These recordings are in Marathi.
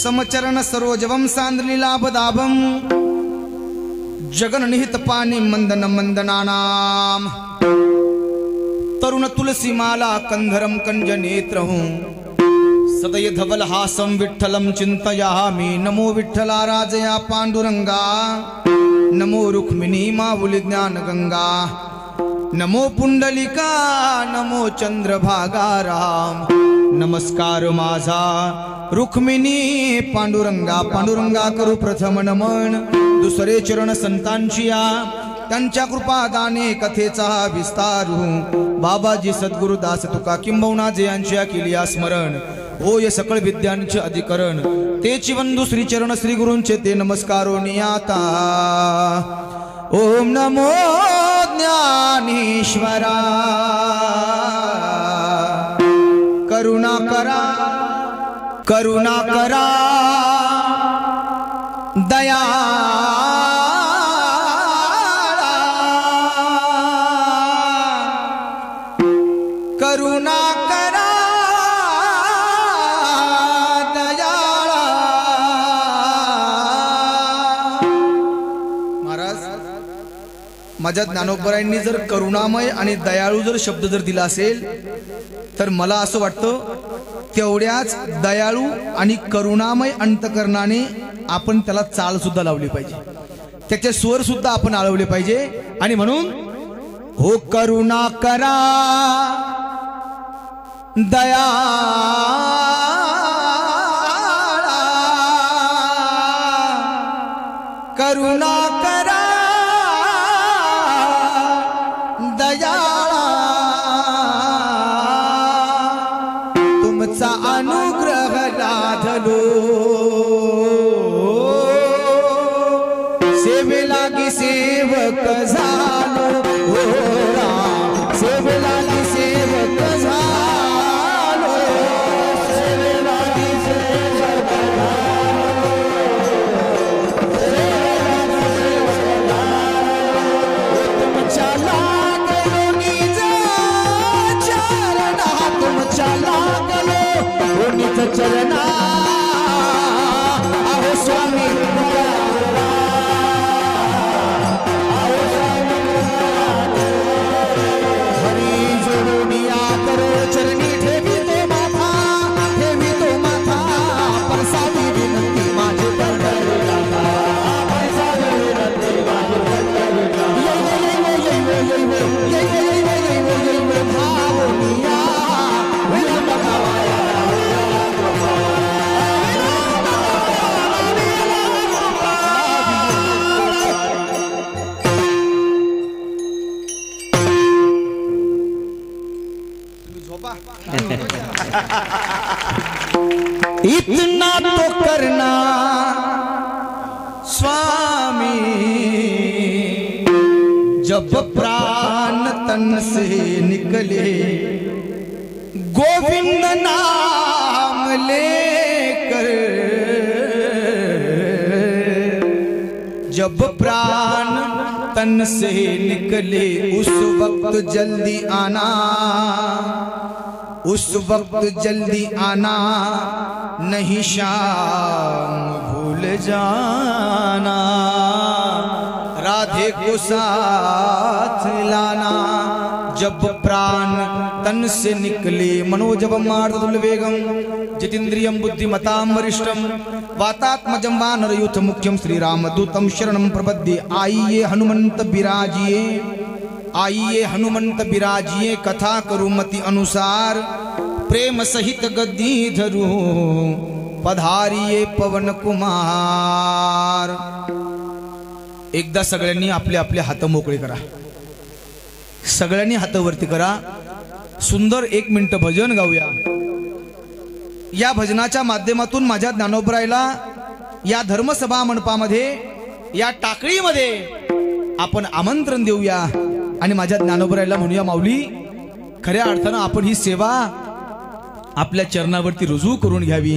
समचरण सरोजवम सांद्रलीलाभदाभम जगन निहित पानी मंदन मंदनानाम तरुण तुलसी माला कंधरम कंज नेत्रहूं सदय धवल हासम विठ्ठलम चिंतयामि नमो विठ्ठला राजया पांडुरंगा नमो रुक्मिणी माऊली ज्ञान गंगा नमो पुंडलिका नमो चंद्रभागा राम नमस्कार माझा रुक्मिणी पांडुरंगा पांडुरंगा करू प्रथम नमन दुसरे चरण संतांची त्यांच्या कृपादाने कथेचा विस्तारू बाबाजी सद्गुरुदास तुका किंबहुना जयांची केली स्मरण होय सकळ विद्यांचे अधिकरण तेची बंधू श्री चरण श्री गुरूंचे ते नमस्कारो नियाता ओम नमो ज्ञानेश्वरा करुणा करा दया करुणा करा दयाळा महाराज माझ्या ज्ञानोबरायांनी जर करुणामय आणि दयाळू जर शब्द जर दिला असेल तर मला असं वाटतं तेवढ्याच दयाळू आणि करुणामय अंतकरणाने आपण त्याला चाल सुद्धा लावली पाहिजे त्याचे स्वर सुद्धा आपण आळवले पाहिजे आणि म्हणून हो करुणा करा दया करुणा करा दया तुमचा अनुग्रह लाधलो सेवेलागी सेवक झालो हो राम सेवेलागी सेवक झालो सेवेलागी सेवक तुमच्या लागलो निज चरणा तुमच्या लागलो निज चरणा अहो स्वामी चरणी ठेवी तो माथा परसावी विनंती माझी इतना तो करना स्वामी जब प्राण तन से निकले गोविंद नाम लेकर जब प्राण तन से निकले उस वक्त जल्दी आना उस वक्त जल्दी आना नहीं शाम भूल जाना राधे को साथ लाना जब प्राण तन से निकले मनोजवम मार्दुल वेगम जितेंद्रियम बुद्धिमताम वरिष्ठम वातात्मजं वानरयूथ मुख्यम श्री रामदूतम शरणम प्रपद्ये आइए हनुमंत विराजिए आइए हनुमंत विराजिए कथा करुमति अनुसार प्रेम सहित गद्दी धरू पधारिये पवन कुमार एकदा सगळ्यांनी आपले आपले हात मोकळे करा सगळ्यांनी हात वरती करा सुंदर 1 मिनिट भजन गाऊया या भजनाच्या माध्यमातून माझ्या ज्ञानोबरायला या धर्मसभा मंडपामध्ये या टाकळीमध्ये आपण आमंत्रण देऊया आणि माझ्या ज्ञानोबरायला म्हणूया माऊली खऱ्या अर्थानं आपण ही सेवा आपल्या चरणावरती रुजू करून घ्यावी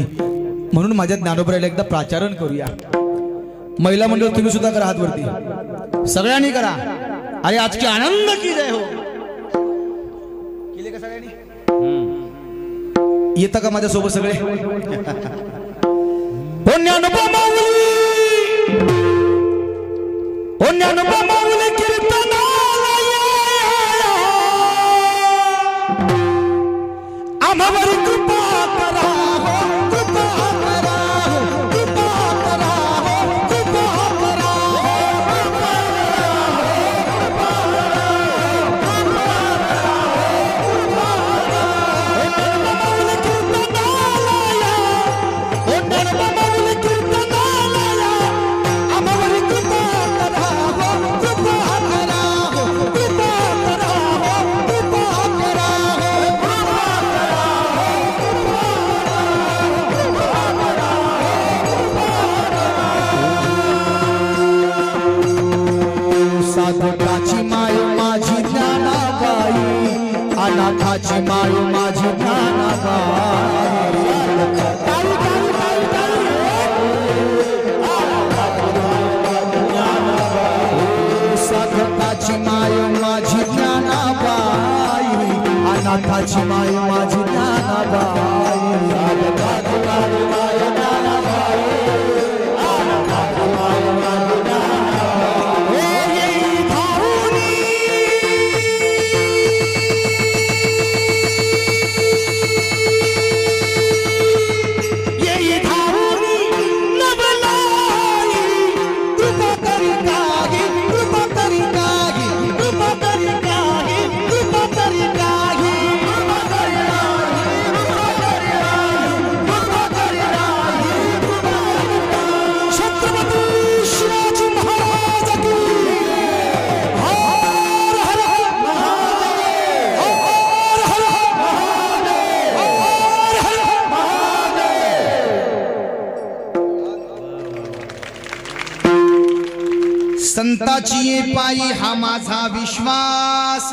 म्हणून माझ्या ज्ञानोबरायला एकदा प्राचारण करूया महिला मंडळ तुम्ही सुद्धा करा हात वरती सगळ्यांनी करा अरे आज की आनंद की जय हो केले का सगळ्यांनी येता का माझ्या सोबत सगळे ओ ज्ञानोबा माऊली, ओ ज्ञानोबा माऊली कीर्तनाला या, आम्हावर कृपा करा हो, कृपा करा हो, कृपा करा हो, कृपा करा साधकाची माय माझी ज्ञानाबाई, अनाथाची माय माझी ज्ञानाबाई, साधकाची माय माझी ज्ञानाबाई, अनाथाची माय माझी ज्ञानाबाई, साधकाची माय माझी ज्ञानाबाई, अनाथाची माय माझी संताची पायी हा माझा विश्वास,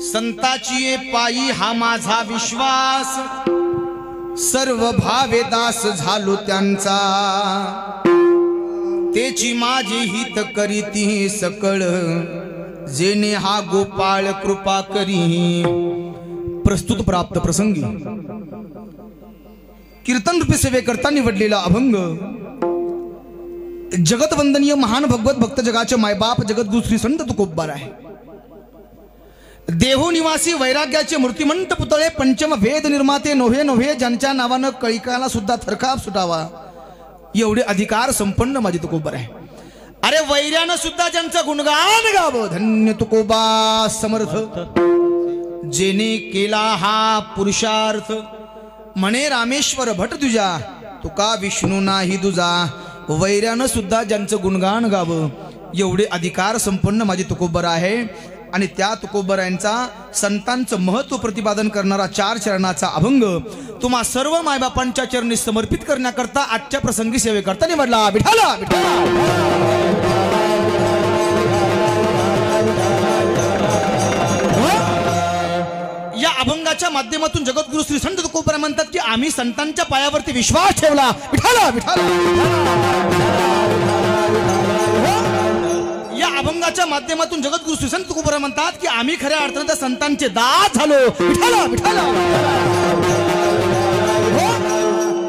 संताची पायी हा माझा विश्वास, सर्व भावे दास झालो त्यांचा, तेची माझी हित करीती सकळ, जेने हा गोपाळ कृपा करी। प्रस्तुत प्राप्त प्रसंगी कीर्तन रूपी सेवे करता निवडलेला अभंग जगतवंदनीय महान भगवत भक्त जगाचे मायबाप जगद्गुरु श्री संत तुकोबार आहे। देहो निवासी वैराग्याचे मूर्तिमंत पुतळे, पंचम वेद निर्माते नोहे नोहे, ज्यांच्या नावानं कळिकाला सुद्धा थरकाप सुटावा एवढे अधिकार संपन्न माझे तुकोबार आहे। अरे वैर्यानं सुद्धा ज्यांचं गुणगान गावं, धन्य तुकोबा समर्थ, जेने केला हा पुरुषार्थ, म्हणे रामेश्वर भट तुझा, तुका विष्णू नाही तुझा, वैर्यानं सुद्धा ज्यांचं गुणगान गावं एवढे अधिकार संपन्न माझे तुकोबर आहे। आणि त्या तुकोबरायांचा संतांचं महत्व प्रतिपादन करणारा 4 चरणाचा अभंग तुम्हा सर्व मायबापांच्या चरणी समर्पित करण्याकरता आजच्या प्रसंगी सेवेकरता निवडला। विठाला विठाला। या अभंगाच्या माध्यमातून जगद्गुरु श्री संत तुकोबार म्हणतात की आम्ही संतांच्या पायावरती विश्वास ठेवला। विठाला विठाला। या अभंगाच्या माध्यमातून जगद्गुरु श्री संत तुकोबार म्हणतात की आम्ही खऱ्या अर्थाने त्या संतांचे दास झालो। विठाला विठाला।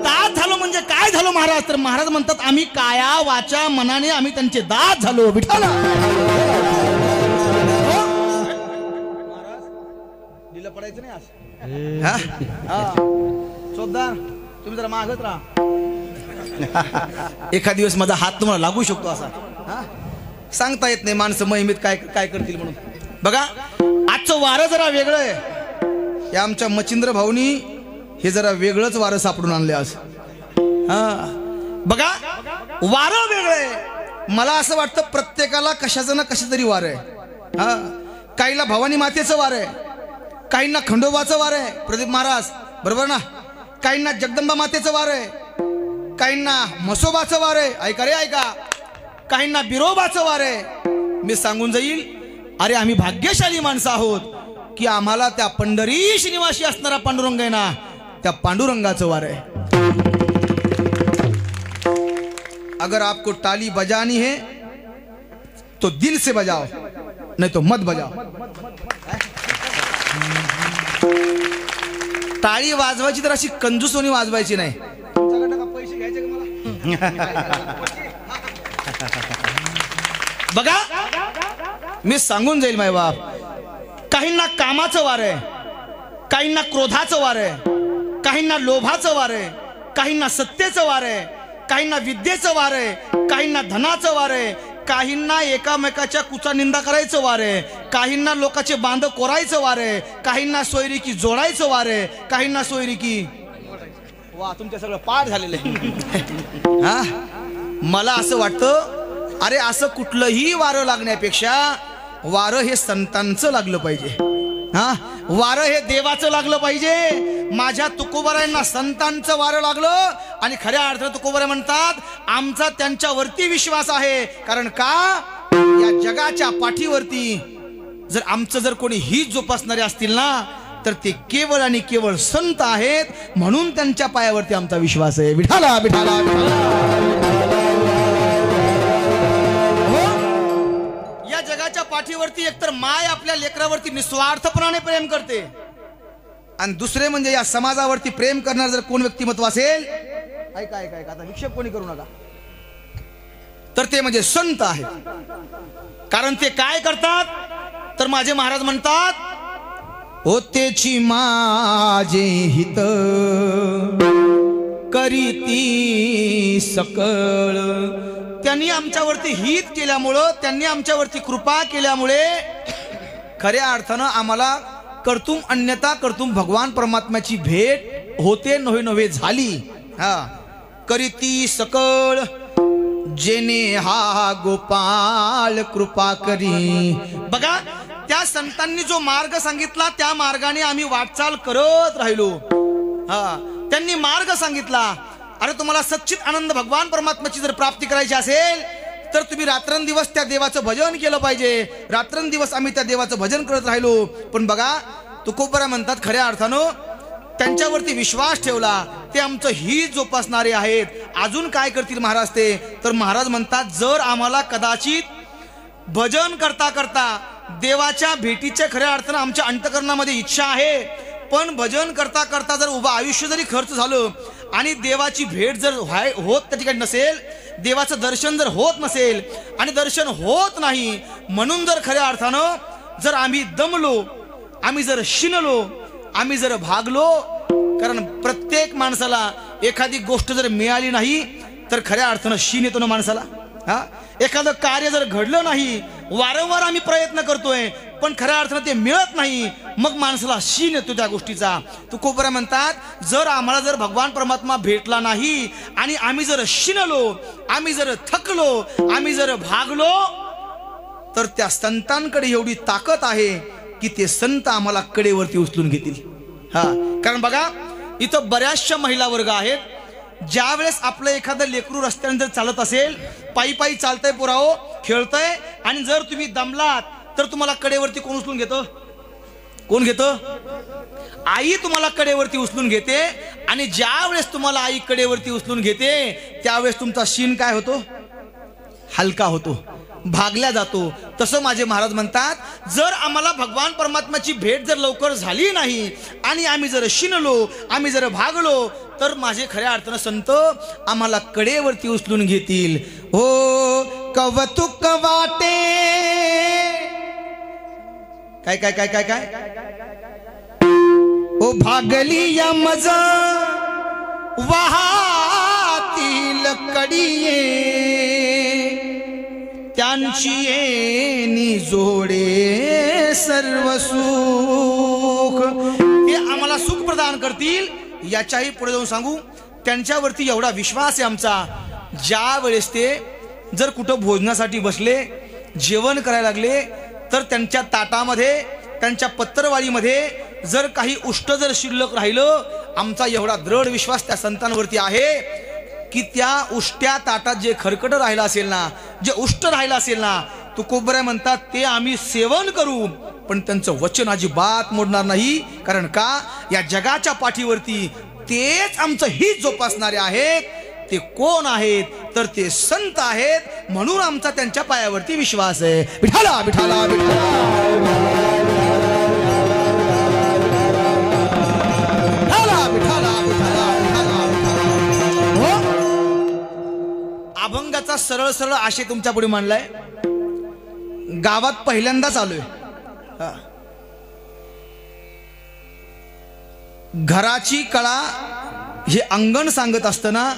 दास झालो म्हणजे काय झालो महाराज? तर महाराज म्हणतात आम्ही काया वाचा मनाने आम्ही त्यांचे दास झालो। विठाला। पडायचं नाही आज चोपदार, तुम्ही जरा मागत राहा। एखाद दिवस माझा हात तुम्हाला लागू शकतो असा, सांगता येत नाही माणसं महिमेत काय काय करतील म्हणून। बघा आजचं वारं जरा वेगळं आहे। हे आमच्या मचिंद्र भाऊनी हे जरा वेगळंच वारं सापडून आणले आज। बघा वारं वेगळं आहे। मला असं वाटतं प्रत्येकाला कशाचं ना कशा तरी वारं आहे। काहीला भवानी मातेचं वारं आहे, काहींना खंडोबाचं वार आहे प्रदीप महाराज, बरोबर ना? काहींना जगदंबा मातेचं वार आहे, काहींना म्हसोबाचं वार आहे, ऐका रे ऐका, काहींना बिरोबाचं वार आहे। मी सांगून जाईल, अरे आम्ही भाग्यशाली माणसं आहोत की आम्हाला त्या पंढरीश निवासी असणारा पांडुरंग आहे ना, त्या पांडुरंगाचं वार आहे। अगर आपको ताली बजानी है तो दिल से बजाओ, नहीं तो मत बजाओ। टाळी वाजवायची तर अशी कंजूसोनी वाजवायची नाही। बघा मी सांगून जाईल माय बाप, काहींना कामाचं वार आहे, काहींना क्रोधाचं वार आहे, काहींना लोभाचं वार आहे, काहींना सत्तेचं वार आहे, काहींना विद्येचं वार आहे, काहींना धनाचं वार आहे, काहींना एकामेकाच्या कुचा निंदा करायचं वार आहे, काहींना लोकांचे बांध कोरायचं वार आहे, काहींना सोयरीकी जोडायचं वार आहे, काहींना सोयरीकी वा तुमच्या सगळं पाठ झालेलं आहे. हा मला असं वाटतं, अरे असं कुठलंही वारं लागण्यापेक्षा वारं हे संतांचं लागलं पाहिजे. हा वारं हे देवाचं लागलं पाहिजे. माझ्या तुकोबारायांना संतांचं वारं लागलं आणि खऱ्या अर्थानं तुकोबारा म्हणतात आमचा त्यांच्यावरती विश्वास आहे. कारण का या जगाच्या पाठीवरती जर आमचं जर कोणी हित जोपासणारे असतील ना तर ते केवळ आणि केवळ संत आहेत. म्हणून त्यांच्या पायावरती आमचा विश्वास आहे. विठाला विठाला या जगाच्या पाठीवरती एकतर माय आपल्या लेकरावरती निस्वार्थपणाने प्रेम करते आणि दुसरे म्हणजे या समाजावरती प्रेम करणार जर कोण व्यक्तिमत्व असेल, ऐका ऐका ऐका आता विक्षेप कोणी करू नका, तर ते म्हणजे संत आहेत. कारण ते काय करतात तर माझे महाराज म्हणतात होतेची माझे हित करीती सकळ. त्यांनी आमच्यावरती हित केल्यामुळं, त्यांनी आमच्यावरती कृपा केल्यामुळे खऱ्या अर्थानं आम्हाला कर्तुम अन्यथा कर्तुम भगवान परमात्म्याची भेट होते नव्हे नव्हे झाली. हा करीती सकळ जेने हा गोपाल कृपा करी. बघा त्या संतांनी जो मार्ग सांगितला त्या मार्गाने आम्ही वाटचाल करत राहिलो. हा त्यांनी मार्ग सांगितला, अरे तुम्हाला सच्चित आनंद भगवान परमात्म्याची जर प्राप्ती करायची असेल तर तुम्ही रात्रंदिवस त्या देवाचं भजन केलं पाहिजे. रात्रंदिवस आम्ही त्या देवाचं भजन करत राहिलो. पण बघा तुकोबरा म्हणतात खऱ्या अर्थानं त्यांच्यावरती विश्वास ठेवला, ते आमचं हित जोपासणारे आहेत. अजून काय करतील महाराज ते तर महाराज म्हणतात जर आम्हाला कदाचित भजन करता करता देवाच्या भेटीच्या खऱ्या अर्थानं आमच्या अंतकरणामध्ये इच्छा आहे, पण भजन करता करता जर उभं आयुष्य जरी खर्च झालं आणि देवाची भेट जर होत त्या ठिकाणी नसेल, देवाचं दर्शन जर होत नसेल आणि दर्शन होत नाही म्हणून जर खऱ्या अर्थानं जर आम्ही दमलो, आम्ही जर शिनलो, आम्ही जर भागलो, कारण प्रत्येक माणसाला एखादी गोष्ट जर मिळाली नाही तर खऱ्या अर्थानं शीन येतो ना माणसाला. हा एखादं कार्य जर घडलं नाही, वारंवार आम्ही प्रयत्न करतोय पण खऱ्या अर्थानं ते मिळत नाही, मग माणसाला शीन येतो त्या गोष्टीचा. तुकोबरा म्हणतात जर आम्हाला जर भगवान परमात्मा भेटला नाही आणि आम्ही जर शिनलो, आम्ही जर थकलो, आम्ही जर भागलो तर त्या संतांकडे एवढी ताकद आहे की ते संत आम्हाला कडेवरती उचलून घेतील. हा कारण बघा इथं बऱ्याचशा महिला वर्ग आहेत, ज्या वेळेस आपलं एखादं लेकरू रस्त्याने जर चालत असेल, पायी पायी चालतंय पुरावो खेळतंय आणि जर तुम्ही दमलात तर तुम्हाला कडेवरती कोण उचलून घेतं? कोण घेतं? आई तुम्हाला कडेवरती उचलून घेते. आणि ज्या वेळेस तुम्हाला आई कडेवरती उचलून घेते त्यावेळेस तुमचा शीन काय होतो? हलका होतो, भागल्या जातो. तसं माझे महाराज म्हणतात जर आम्हाला भगवान परमात्म्याची भेट जर लवकर झाली नाही आणि आम्ही जर शिनलो, आम्ही जर भागलो तर माझे खऱ्या अर्थानं संत आम्हाला कडेवरती उचलून घेतील. हो कवतुक वाटे काय काय काय काय काय ओ भागली या मज वाहातील कडिये त्यांची येनी जोडे सर्व सुख. ते आम्हाला सुख प्रदान करतील. याच्याही पुढे जाऊन सांगू त्यांच्यावरती एवढा विश्वास आहे आमचा, ज्या वेळेस ते जर कुठं भोजनासाठी बसले, जेवण करायला लागले तर त्यांच्या ताटामध्ये, त्यांच्या पत्तरवाळीमध्ये जर काही उष्ट जर शिल्लक राहिलं, आमचा एवढा दृढ विश्वास त्या संतांवरती आहे की त्या उष्ट्या ताटात जे खरकट राहिलं असेल ना, जे उष्ट राहिलं असेल ना, तुकोबरा म्हणतात ते आम्ही सेवन करू पण त्यांचं वचन अजिबात मोडणार नाही. कारण का या जगाच्या पाठीवरती तेच आमचं हित जोपासणारे आहेत. ते कोण आहेत तर ते संत आहेत. म्हणून आमचा त्यांच्या पायावरती विश्वास आहे. विठाला विठाला असा सरळ सरळ आशय तुमच्या पुढे मांडलाय. गावात पहिल्यांदाच आलोय. घराची कळा हे अंगण सांगत असताना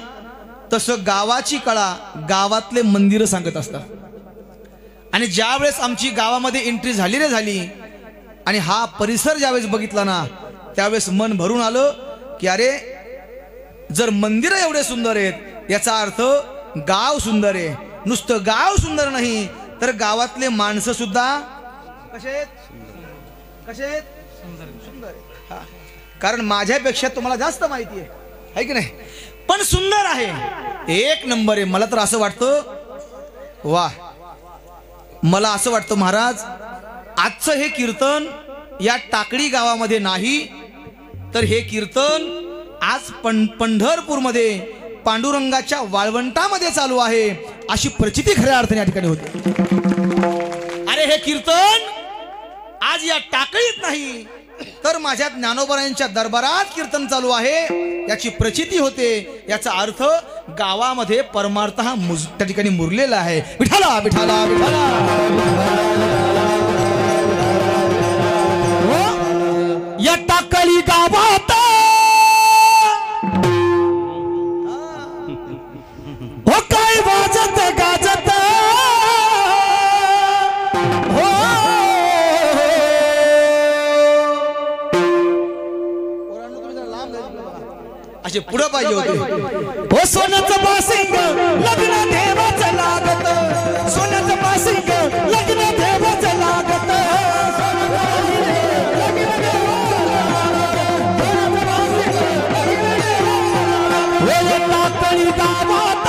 तसं गावाची कळा गावातले मंदिर सांगत असतात. आणि ज्या वेळेस आमची गावामध्ये एंट्री झाली रे झाली आणि हा परिसर ज्यावेळेस बघितला ना त्यावेळेस मन भरून आलं की अरे जर मंदिर एवढे सुंदर आहेत याचा अर्थ गाव सुंदर आहे. नुसतं गाव सुंदर नाही तर गावातले माणसं सुद्धा कसे सुंदर आहे. कारण माझ्यापेक्षा तुम्हाला जास्त माहिती आहे की नाही, पण सुंदर आहे, एक नंबर आहे. मला तर असं वाटतं वा, मला असं वाटतं महाराज आजचं हे कीर्तन या टाकळी गावामध्ये नाही तर हे कीर्तन आज पंढरपूरमध्ये पांडुरंगाच्या वाळवंटामध्ये चालू आहे अशी प्रचिती खऱ्या अर्थाने या ठिकाणी होती. अरे हे कीर्तन आज या टाकळीत नाही तर माझ्या ज्ञानोबरायांच्या दरबारात कीर्तन चालू आहे याची प्रचिती होते. याचा अर्थ गावामध्ये परमार्थ हा त्या ठिकाणी मुरलेला आहे. विठाला विठाला विठाला. या टाकळी गावात हो काय वाजत गाजत हो असे पुढं पाहिजे होते. हो सोन्याचं बासिंग लग्न देवाचं लागत, सोन्याचं बासिंग लग्न देवाचं लागत. टाकळी गावात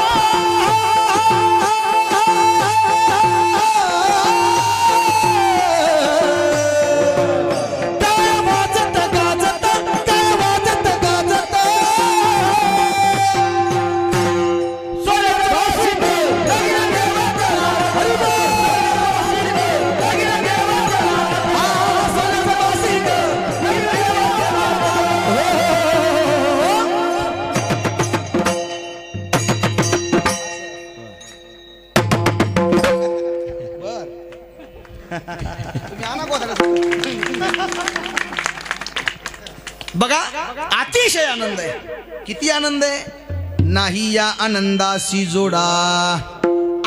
बघा अतिशय आनंद आहे. किती आनंद आहे, नाही या आनंदाशी जोडा.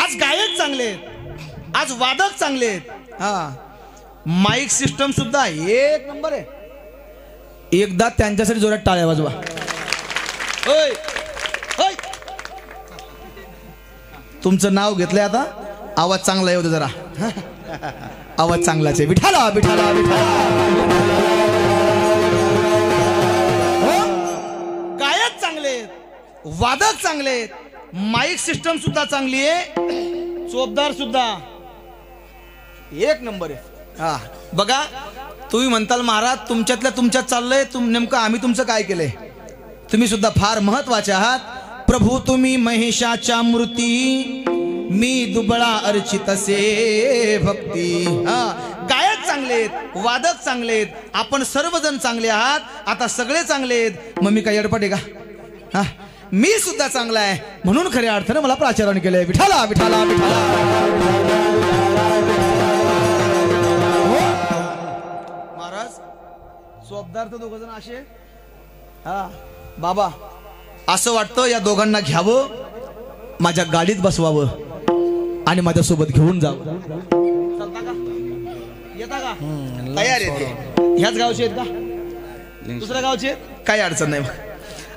आज गायक चांगले आहेत, आज वादक चांगले आहेत, हा माईक सिस्टम सुद्धा एक नंबर आहे. एकदा त्यांच्यासाठी जोरात टाळ्या वाजवा. होय होय, तुमचं नाव घेतलंय आता, आवाज चांगला येऊ दे जरा. आवाज चांगलाच आहे. विठाला विठाला विठाला. गायक चांगले, वादक चांगले, माईक सिस्टम सुद्धा चांगली आहे, चोपदार सुद्धा एक नंबर आहे. हा बघा, तुम्ही म्हणताल महाराज तुमच्यातल्या तुमच्यात चाललंय, नेमकं आम्ही तुमचं काय केलंय. तुम्ही सुद्धा फार महत्वाचे आहात. प्रभू तुम्ही महेशाच्या मूर्ती, मी दुबळा अर्चितसे भक्ती. हा गायक चांगलेत, वादक चांगलेत, आपण सर्वजण चांगले आहात. आता सगळे चांगलेत, मग मी काय अडपट आहे का? हा मी सुद्धा चांगला आहे म्हणून खऱ्या अर्थाने मला प्राचारण केलंय. विठाला विठाला विठाला. महाराज चोपदार तर दोघ जण असे. हा बाबा असं वाटतं या दोघांना घ्यावं, माझ्या गाडीत बसवावं आणि माझ्या सोबत घेऊन जावं. चालता का? येता का? तयार येते. ह्याच गावचे आहेत का? दुसऱ्या गावचे? काही अडचण नाही.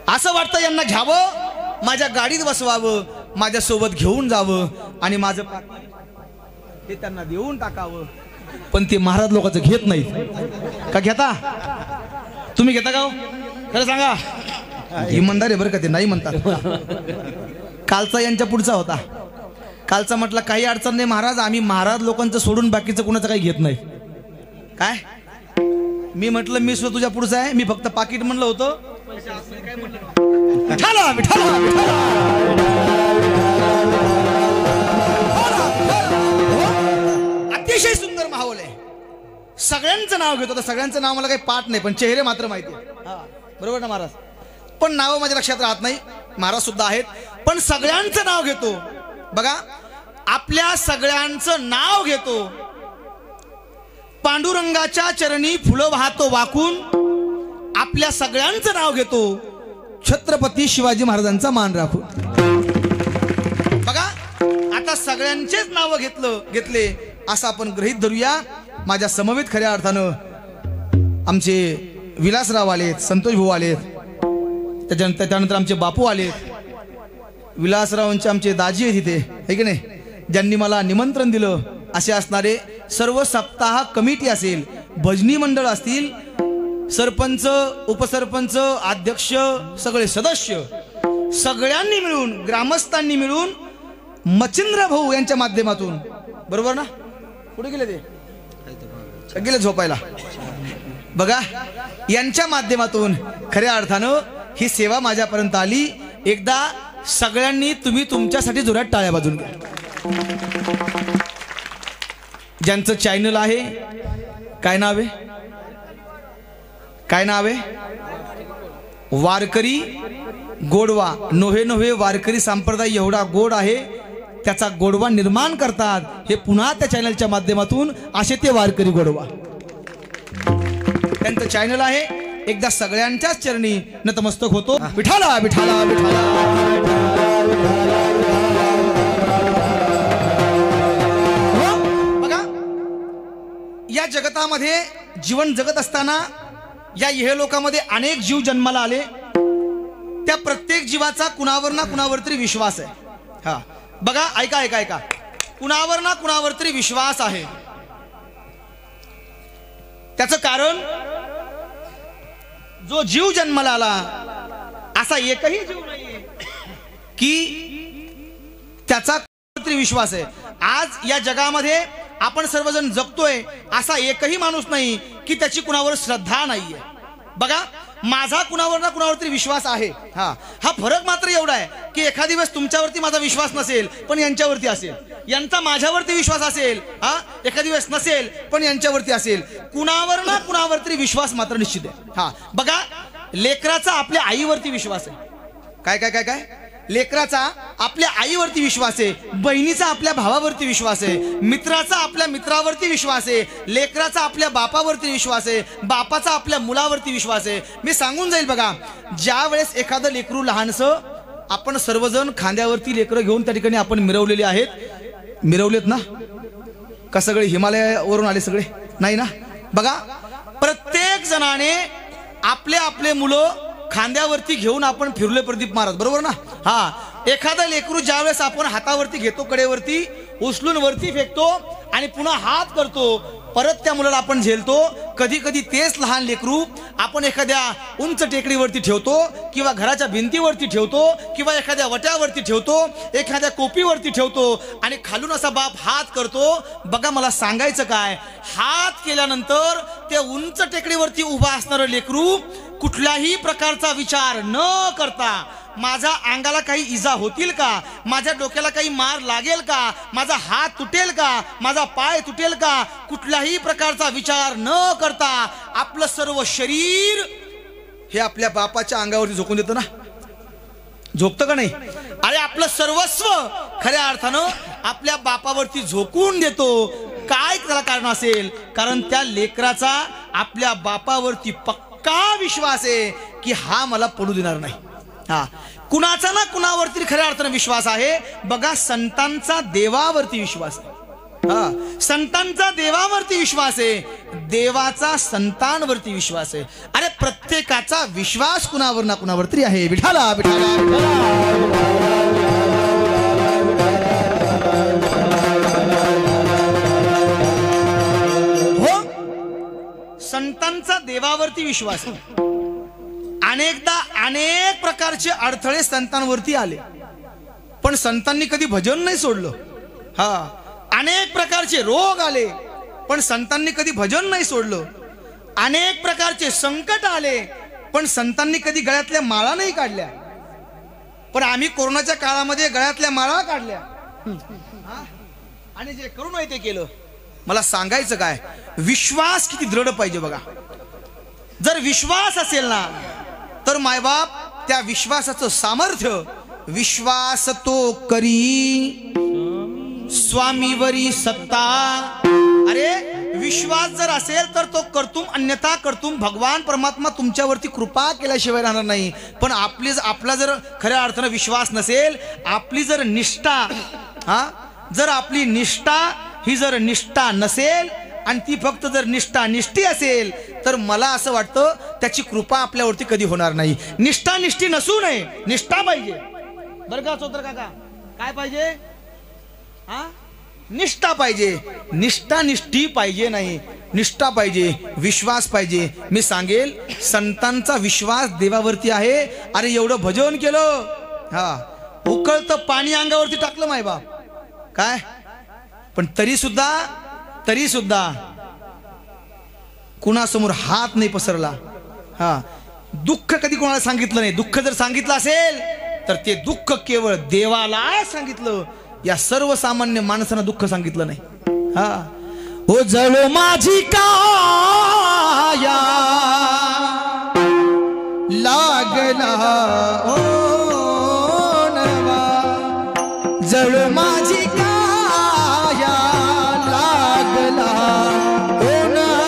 असं वाटतं यांना घ्यावं, माझ्या गाडीत बसवावं, माझ्या सोबत घेऊन जावं आणि माझं हे त्यांना देऊन टाकावं. पण ते महाराज लोकांचं घेत नाहीत का? घेता? तुम्ही घेता का हो? खरं सांगा. इमानदार आहे बरं का ते, नाही म्हणतात. कालचा यांच्या पुढचा होता. कालचा म्हटलं काही अडचण नाही महाराज, आम्ही महाराज लोकांचं सोडून बाकीचं कुणाचं काही घेत नाही. काय मी म्हटलं, मी सुद्धा तुझ्या पुढचा आहे, मी फक्त पाकिट म्हणलं होतं. अतिशय सुंदर माहोल आहे. सगळ्यांचं नाव घेतो. सगळ्यांचं नाव मला काही पाठ नाही, पण चेहरे मात्र माहिती आहे. बरोबर ना महाराज? पण नाव माझ्या लक्षात राहत नाही. महाराज सुद्धा आहेत, पण सगळ्यांचं नाव घेतो. बघा, आपल्या सगळ्यांचं नाव घेतो, पांडुरंगाच्या चरणी फुलं वाहतो वाकून, आपल्या सगळ्यांचं नाव घेतो, छत्रपती शिवाजी महाराजांचा मान राखून. बघा, आता सगळ्यांचेच नाव घेतले असं आपण गृहीत धरूया. माझ्या समवेत खऱ्या अर्थानं आमचे विलासराव आलेत, संतोष भाऊ आलेत, त्याच्यानंतर आमचे बापू आलेत, विलासरावांचे आमचे दाजी आहेत इथे, है की नाही, ज्यांनी मला निमंत्रण दिलं. असे असणारे सर्व सप्ताह कमिटी असेल, भजनी मंडळ असतील, सरपंच, उपसरपंच, अध्यक्ष, सगळे सदस्य, सगळ्यांनी मिळून, ग्रामस्थांनी मिळून मच्छिंद्र भाऊ यांच्या माध्यमातून, बरोबर ना, कुठे गेले ते, गेले झोपायला. बघा, यांच्या माध्यमातून खऱ्या अर्थानं ही सेवा माझ्यापर्यंत आली. एकदा सगळ्यांनी तुम्ही तुमच्यासाठी जोरात टाळ्या वाजवून घ्या. ज्यांचं चॅनल आहे, काय नाव आहे, काय नाव आहे, वारकरी गोडवा. नोहे नोहे वारकरी संप्रदाय एवढा गोड आहे, त्याचा गोडवा निर्माण करतात. हे पुन्हा त्या चॅनलच्या माध्यमातून असे ते वारकरी गोडवा, त्यांचं चॅनल आहे. एकदा सगळ्यांच्याच चरणी नतमस्तक होतो. विठाला विठाला विठाला. बघा, या जगतामध्ये जीवन जगत असताना या इहलोकामध्ये अनेक जीव जन्माला आले. त्या प्रत्येक जीवाचा कुणावर ना कुणावर तरी विश्वास आहे. हा बघा, ऐका ऐका ऐका, कुणावर ना कुणावर तरी विश्वास आहे. त्याचं कारण, जो जीव जन्माला आला असा एकही जीव नाहीये की त्याचा तरी विश्वास आहे. आज या जगामध्ये आपण सर्वजण जगतोय असा एकही माणूस नाही की त्याची कुणावर श्रद्धा नाहीये. बघा, माझा कुणावर ना कुणावर तरी विश्वास आहे. हा फरक मात्र एवढा आहे की एखादी वेळेस तुमच्यावरती माझा विश्वास नसेल पण यांच्यावरती असेल, यांचा माझ्यावरती विश्वास असेल, हा एखादी वेळेस नसेल पण यांच्यावरती असेल. कुणावर ना कुणावर तरी विश्वास मात्र निश्चित आहे. हा बघा, लेकराचा आपल्या आईवरती विश्वास आहे. काय काय काय काय, लेकराचा आपल्या आईवरती विश्वास आहे, बहिणीचा आपल्या भावावरती विश्वास आहे, मित्राचा आपल्या मित्रावरती विश्वास आहे, लेकराचा आपल्या बापावरती विश्वास आहे, बापाचा आपल्या मुलावरती विश्वास आहे. मी सांगून जाईल. बघा, ज्या वेळेस एखादं लेकरू लहानसं, आपण सर्वजण खांद्यावरती लेकरं घेऊन त्या ठिकाणी आपण मिरवलेले आहेत. मिरवलेत ना का सगळे हिमालयावरून आले सगळे? नाही ना. बघा, प्रत्येक जणाने आपले आपले मुलं खांद्यावरती घेऊन आपण फिरले प्रदीप महाराज, बरोबर ना. हा, एखादा लेकरू ज्यावेळेस आपण हातावरती घेतो, कडेवरती उचलून वरती फेकतो आणि पुन्हा हात करतो, परत त्या मुलाला आपण झेलतो. कधी कधी तेच लहान लेकरू आपण एखाद्या उंच टेकडीवरती ठेवतो, किंवा घराच्या भिंतीवरती ठेवतो, किंवा एखाद्या वट्यावरती ठेवतो, एखाद्या कोपीवरती ठेवतो आणि खालून असा बाप हात करतो. बघा, मला सांगायचं काय, हात केल्यानंतर ते उंच टेकडीवरती उभा असणारं लेकरू कुठल्याही प्रकारचा विचार न करता, माझ्या अंगाला काही इजा होतील का, माझ्या डोक्याला काही मार लागेल का, माझा हात तुटेल का, माझा पाय तुटेल का, कुठल्याही प्रकारचा विचार न करता आपलं सर्व शरीर हे आपल्या बापाच्या अंगावरती झोकून देतं ना. झोकतं का नाही? अरे, आपलं सर्वस्व खऱ्या अर्थानं आपल्या बापावरती झोकून देतो. काय त्याला कारण असेल? कारण त्या लेकराचा आपल्या बापावरती पक्का विश्वास आहे की हा मला पडू देणार नाही. हा, कुणाचा ना कुणावरती खऱ्या अर्थानं विश्वास आहे. बघा, संतांचा देवावरती विश्वास आहे. हा, संतांचा देवावरती विश्वास आहे, देवाचा संतांवरती विश्वास आहे. अरे, प्रत्येकाचा विश्वास कुणावर ना कुणावर तरी आहे. विठाला विठाला हो, संतांचा देवावरती विश्वास आहे. अनेकदा अनेक प्रकारचे अडथळे संतांवरती आले, पण संतांनी कधी भजन नाही सोडलं. हा, अनेक प्रकारचे रोग आले, पण संतांनी कधी भजन नाही सोडलं. अनेक प्रकारचे संकट आले, पण संतांनी कधी गळ्यातल्या माळा नाही काढल्या. पण आम्ही कोरोनाच्या काळामध्ये गळ्यातल्या माळा काढल्या आणि जे करू नये ते केलं. मला सांगायचं काय, विश्वास किती दृढ पाहिजे. बघा, जर विश्वास असेल ना तर मायबाप त्या विश्वासाचं सामर्थ्य विश्वास तो करी स्वामीवरी सत्ता. अरे विश्वास जर असेल तर तो करतुम, अन्यथा करतुम. भगवान परमात्मा तुमच्यावरती कृपा केल्याशिवाय राहणार नाही. पण आपला जर खऱ्या अर्थानं विश्वास नसेल, आपली जर निष्ठा जर आपली निष्ठा ही जर निष्ठा नसेल आणि ती फक्त जर निष्ठी असेल तर मला असं वाटतं त्याची कृपा आपल्यावरती कधी होणार नाही. निष्ठी नसू नये, निष्ठा पाहिजे. बरं का चौधर काका, काय पाहिजे? निष्ठा पाहिजे. निष्ठी पाहिजे नाही, निष्ठा पाहिजे, विश्वास पाहिजे. मी सांगेल संतांचा विश्वास देवावरती आहे. अरे एवढं भजन केलं, उकळतं पाणी अंगावरती टाकलं माय बाप काय, पण तरी सुद्धा कुणासमोर हात नाही पसरला. दुःख कधी कोणाला सांगितलं नाही. दुःख जर सांगितलं असेल तर ते दुःख केवळ देवाला सांगितलं. या सर्वसामान्य माणसांना दुःख सांगितलं नाही. हो जळो माझी काया लागला ओ नवा, जळो माझी काया लागला ओ नवा.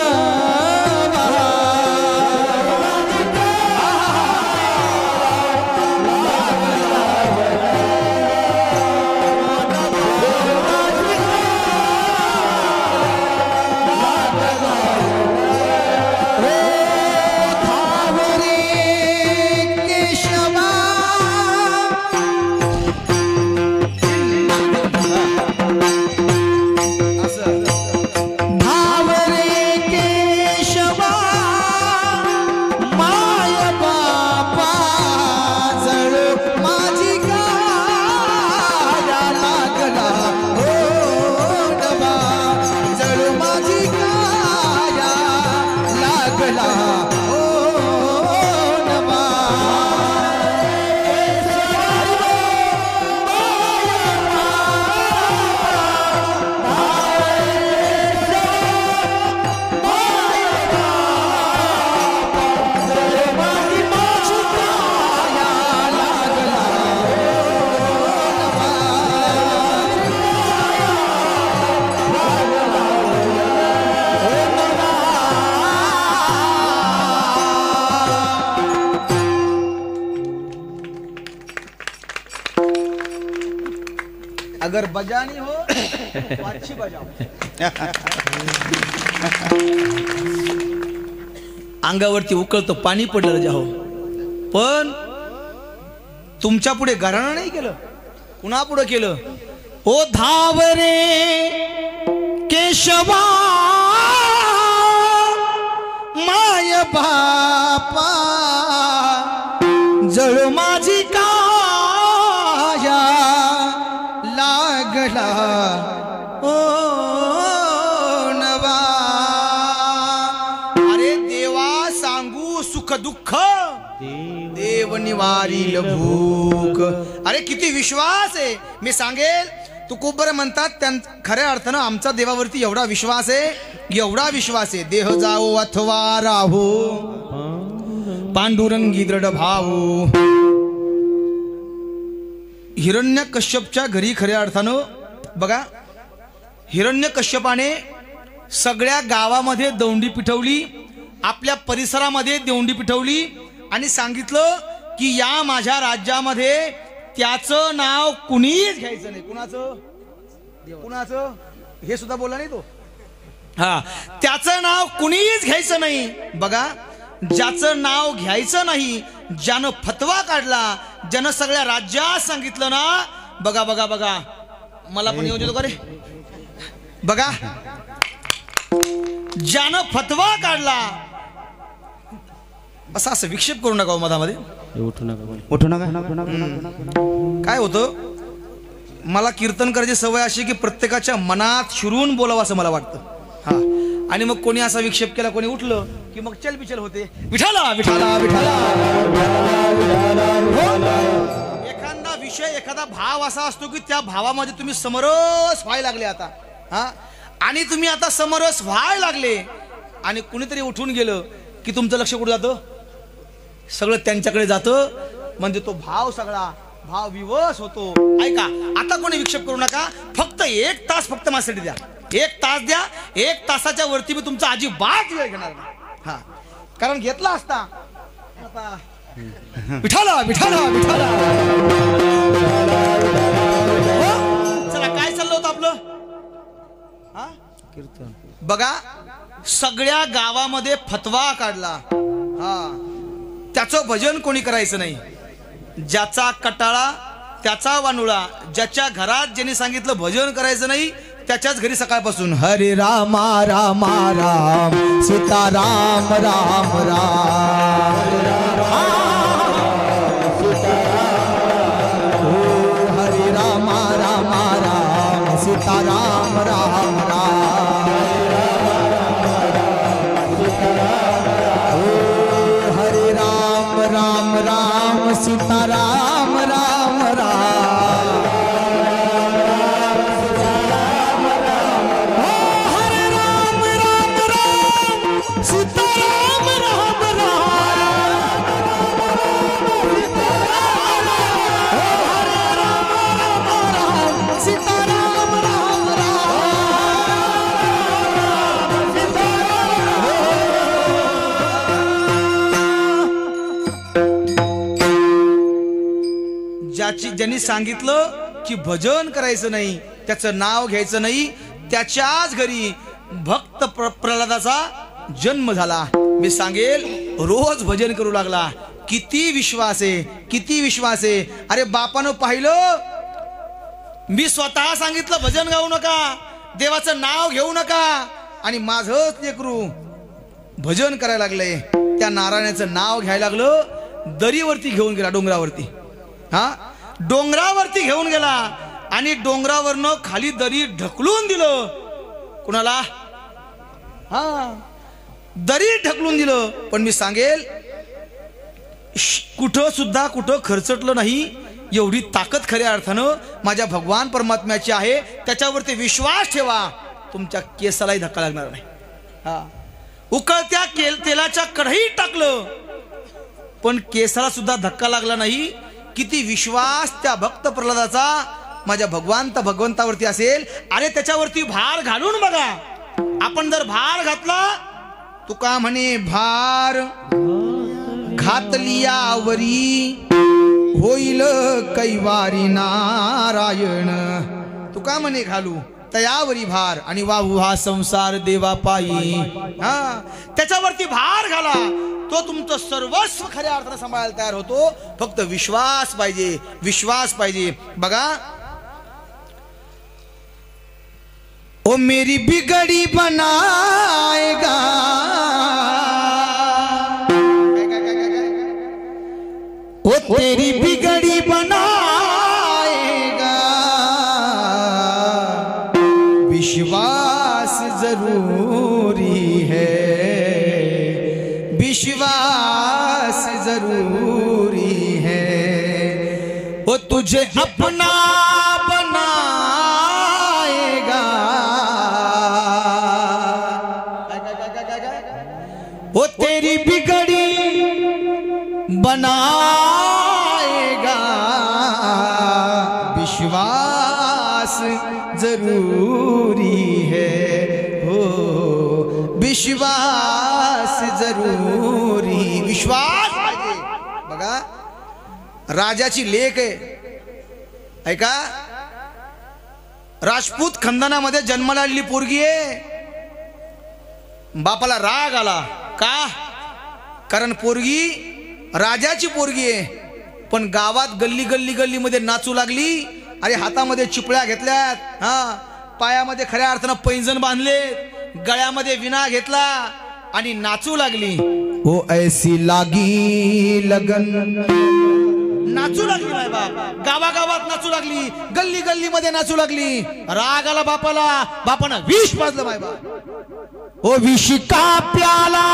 अगर बजानी हो तो अच्छी बजाओ. अंगावरती उकळतं पाणी पडलं जाहो, पण तुमच्या पुढे घराणं नाही केलं. कुणा पुढे केलं? ओ धावरे केशवा माय बापा, जळ माझी काया लागला ओ नवा. अरे देवा सांगू सुख दुःख, देव निवारील भूक. अरे किती विश्वास आहे. मी सांगेल तुकोबर म्हणतात त्या खऱ्या अर्थानं आमचा देवावरती एवढा विश्वास आहे. देह जाओ अथवा राहो पांडुरंगी दृढ भाऊ. हिरण्यकश्यपच्या घरी खऱ्या अर्थानं बघा, हिरण्यकश्यपाने सगळ्या गावामध्ये दौंडी पिठवली, आपल्या परिसरामध्ये दौंडी पिठवली आणि सांगितलं की या माझ्या राज्यामध्ये त्याचं नाव कुणीच घ्यायचं नाही. कुणाचं हे सुद्धा बोलला नाही तो. त्याचं नाव कुणीच घ्यायचं नाही. बघा, ज्याचं नाव घ्यायचं नाही, ज्यानं फतवा काढला, ज्यानं सगळ्या राज्यात सांगितलं ना, बघा बघा बघा, मला पण येऊ देतो का रे. बघा, ज्यानं फतवा काढला, असं विक्षेप करू नका मधामध्ये. उठू नका. काय होतं, मला कीर्तन करायची सवय अशी की प्रत्येकाच्या मनात शिरून बोलावं असं मला वाटतं. आणि मग कोणी असा विक्षेप केला, कोणी उठलं की मग चल बिचल होते. विठाला विठाला विठाला. एखादा विषय, एखादा भाव असा असतो की त्या भावामध्ये तुम्ही समरस व्हायला लागले आता. आणि तुम्ही आता समरस व्हायला लागले आणि कुणीतरी उठून गेलं की तुमचं लक्ष कुठं जातं? सगळं त्यांच्याकडे जातं. म्हणजे तो भाव सगळा भाव विवश होतो. ऐका, आता कोणी विक्षेप करू नका. फक्त 1 तास फक्त माझ्यासाठी द्या. 1 तास द्या. 1 तासाच्या वरती मी तुमचा अजिबात वेळ घेणार नाही. हा, कारण घेतला असता विठाला विठाला विठाला. चला, काय चाललं होतं आपलं? हा, कीर्तन. बघा, सगळ्या गावामध्ये फतवा काढला. हा, त्याचं भजन कोणी करायचं नाही. ज्याचा कटाळा त्याचा वानुळा. ज्याच्या घरात ज्यांनी सांगितलं भजन करायचं नाही, त्याच्याच घरी सकाळपासून हरे रामा रामा राम सीता राम राम राम हरे रामा रामा राम सीता राम राम राम हरे राम राम राम सीता राम राम राम ज्यांनी सांगितलं की भजन करायचं नाही, त्याचं नाव घ्यायचं नाही, त्याच्याच घरी भक्त प्रल्हादाचा जन्म झाला. मी सांगेल, रोज भजन करू लागला. किती विश्वास आहे, किती विश्वास आहे. अरे बापानं पाहिलं, मी स्वतः सांगितलं भजन गाऊ नका, देवाचं नाव घेऊ नका, आणि माझंच लेकरू भजन करायला लागलंय. त्या नारायणाचं नाव घ्यायला लागलं. दरीवरती घेऊन गेला, डोंगरावरती. हा, डोंगरावरती घेऊन गेला आणि डोंगरावरनं खाली दरी ढकलून दिलं. कुणाला? हा, दरी ढकलून दिलं. पण मी सांगेल, कुठं खर्चटलं नाही. एवढी ताकद खऱ्या अर्थानं माझ्या भगवान परमात्म्याची आहे. त्याच्यावरती विश्वास ठेवा, तुमच्या केसालाही धक्का लागणार नाही. हा, उकळत्या तेलाच्या कढईत टाकलं पण केसाला सुद्धा धक्का लागला नाही. किती विश्वास त्या भक्त प्रल्हादाचा माझ्या भगवंतावरती असेल. अरे त्याच्यावरती भार घालून बघा. आपण जर भार घातला, तुका म्हणे भार घातलियावरी होईल कैवारी नारायण. तुका म्हणे घालू तयावरी भार आणि वाहू हा संसार देवा पायी. हा, त्याच्यावरती भार घाला, तो तुमचं सर्वस्व खऱ्या अर्थाने सांभाळायला तयार होतो. फक्त विश्वास पाहिजे, विश्वास पाहिजे. बघा, ओ मेरी बिगड़ी बनाएगा, ओ तेरी बिगड़ी बनाएगा, विश्वास जरूरी है, विश्वास जरूरी है. वो तुझे अपना बनाएगा, वो तेरी बिगड़ी बनाएगा, विश्वास जरूरी है. हो, विश्वास जरूरी. विश्वास पाहिजे. बघा, राजाची लेक आहे. ऐका, राजपूत खंदानामध्ये जन्माला आलेली पोरगी आहे. बापाला राग आला. का? कारण पोरगी राजाची पोरगी आहे. पण गावात गल्ली मध्ये नाचू लागली. अरे हातामध्ये चिपळ्या घेतल्यात, हा, पायामध्ये खऱ्या अर्थानं पैंजण बांधले, गळ्यामध्ये विना घेतला आणि नाचू लागली. ओ ऐसी लागी लगन, नाचू लागली. माय बाप गावागावात नाचू लागली, गल्ली मध्ये नाचू लागली. राग आला बापाला. बापानं विष पाजलं. माय बाप, ओ विष का प्याला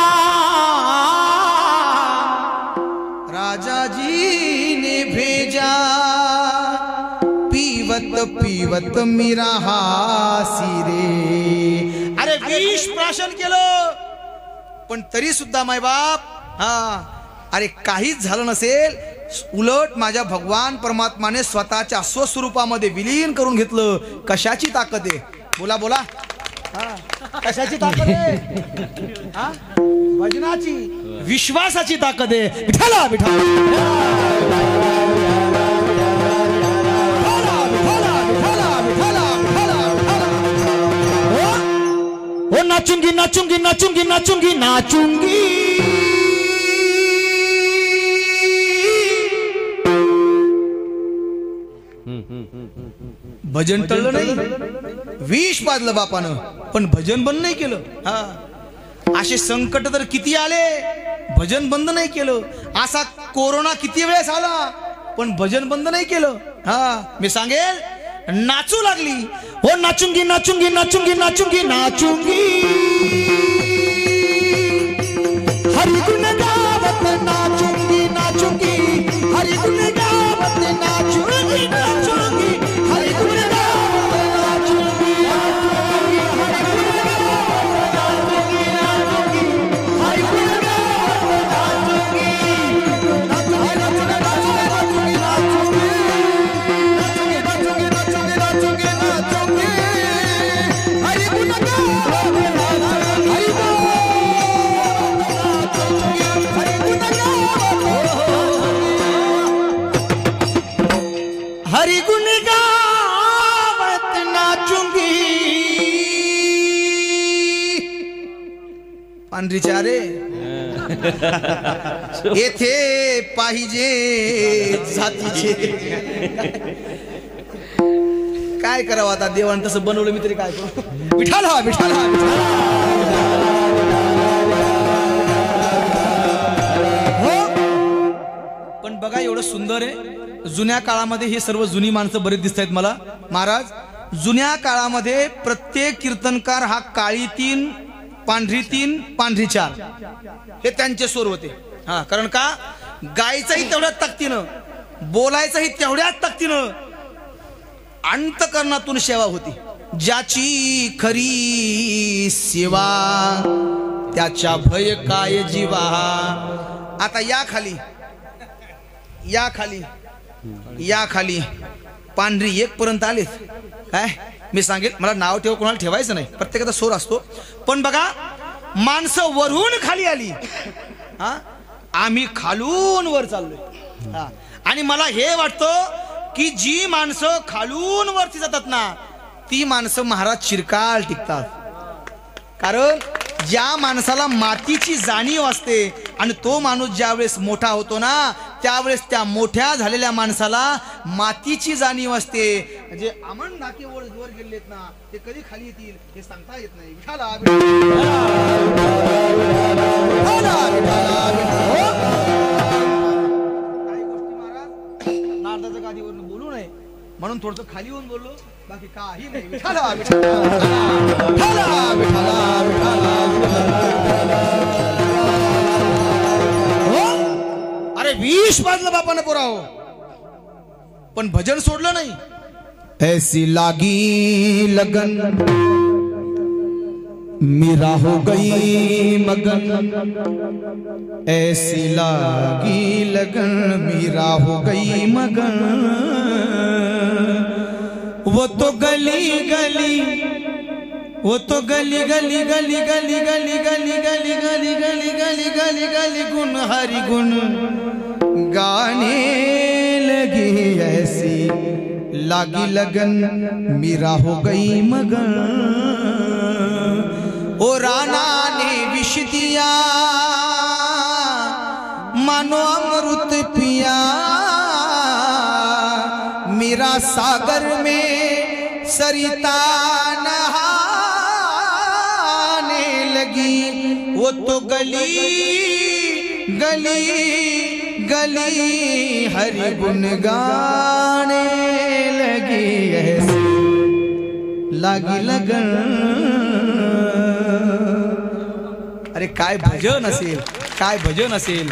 राजाजी ने भेजा, पीवत पीवत मेरा हासी रे. अरे विष प्राशन केलं, पण तरी सुद्धा माय बाप, हा, अरे काहीच झालं नसेल, उलट माझ्या भगवान परमात्माने स्वतःच्या स्वस्वरूपामध्ये विलीन करून घेतलं. कशाची ताकद आहे? बोला बोला. कशाची ताकद आहे? भजनाची, विश्वासाची ताकद आहे. विठाला विठाला ओ नाचूंगी नाचूंगी नाचूंगी नाचूंगी नाचूंगी. भजन टळलं नाही, विष पाजलं बापानं, पण भजन बंद नाही केलं. असे संकट तर किती आले, भजन बंद नाही केलं. असा कोरोना किती वेळेस आला, पण भजन बंद नाही केलं. मी सांगेल, नाचू लागली. हो नाचूंगी नाचूंगी नाचूंगी नाचूंगी नाचूंगी. हरि गुण गावत नाचूंगी नाचूंगी. हरि गुण गावत नाचूंगी नाचूंगी. हरि गुण गावत नाचूंगी नाचूंगी. हरि गुण गावत नाचूंगी नाचूंगी. हरि गुण गावत नाचूंगी. पांढरीच्या रे येथे पाहिजे जातीचे. काय करावं आता, देवान तसं बनवलं, मी तरी काय करू. विठाला विठाला हो. पण बघा एवढं सुंदर आहे. जुन्या काळामध्ये हे सर्व जुनी माणसं बरेच दिसत आहेत मला महाराज. जुन्या काळामध्ये प्रत्येक कीर्तनकार हा काळी 3, पांढरी 3, पांढरी 4 हे त्यांचे स्वर होते. कारण का, गायचंही तेवढ्याच ताकदीनं, बोलायचंही तेवढ्याच ताकदीनं, अंतकरणातून सेवा होती. ज्याची खरी सेवा त्याच्या भय काय जीवा. आता या खाली, या खाली, या खाली पांढरी 1 पर्यंत आले. काय मी सांगेल, मला नाव ठेव, कोणाला ठेवायचं नाही, प्रत्येकाचा सोर असतो. पण बघा, माणसं वरून खाली आली, आम्ही खालून वर चाललोय. आणि मला हे वाटतं की जी माणसं खालून वरती जातात ना, ती माणसं महाराज चिरकाल टिकतात. कारण ज्या माणसाला मातीची जाणीव असते आणि तो माणूस ज्यावेळेस मोठा होतो ना, त्यावेळेस त्या मोठ्या झालेल्या माणसाला मातीची जाणीव असते. जे आमन नाके वर गेलेत ना, ते कधी खाली येतील हे सांगता येत नाही. काही गोष्टी महाराज नारदाच्या गादीवरून बोलू नये म्हणून थोडस खाली येऊन बोललो, बाकी काही नाही. विठाला विठाला विठाला विठाला. अरे विष बाजलं बापाने पोराव, पण भजन सोडलं नाही. ऐसी लागी लगन मेरा हो गई मगन. ऐसी लागी लगन मेरा हो गई मगन. वो तो गली गली, वो तो गली गली गली गली गली गली गली गली गली गली गली गली गुण हरि गुण गाने लगी. ऐसी लागी लगन मेरा हो गई मगन. ओ राणा ने विष दिया मानो अमृत पिया. मेरा सागर में सरिता नहाने लगी. वो तो गली गली गली हरि गुण गाने लगी. ऐसी लागी लगन. अरे काय भजन असेल, काय भजन असेल.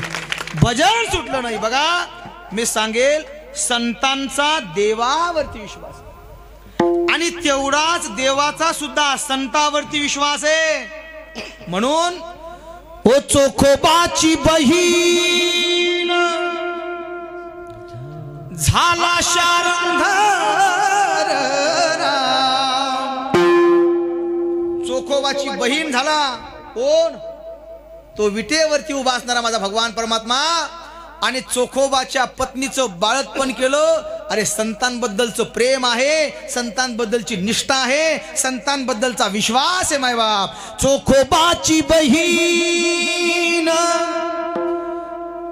भजन सुटलं नाही. बघा मी सांगेल, संतांचा देवावरती विश्वास आणि तेवढाच देवाचा सुद्धा संतावरती विश्वास आहे. म्हणून ओ चोखोबाची बहीण झाला शारंगार चोखोबाची बहीण झाला कोण तो विटेवरती उभा असणारा माझा भगवान परमात्मा आणि चोखोबाच्या पत्नीचं बाळतपण केलं अरे संतांबद्दलचं प्रेम आहे संतांबद्दलची निष्ठा आहे संतांबद्दलचा विश्वास आहे मायबाप चोखोबाची बहीण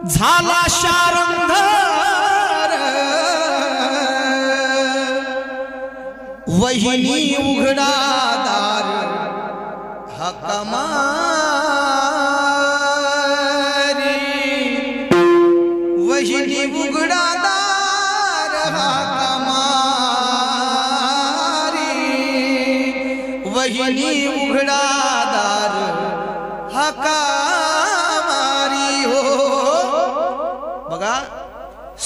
झाला शारंगार वहिनी उघडा दार हक्का मारी वहिनी उघडा दार हक्का मारी वहिनी उघडा दार हक्का मारी हो बघा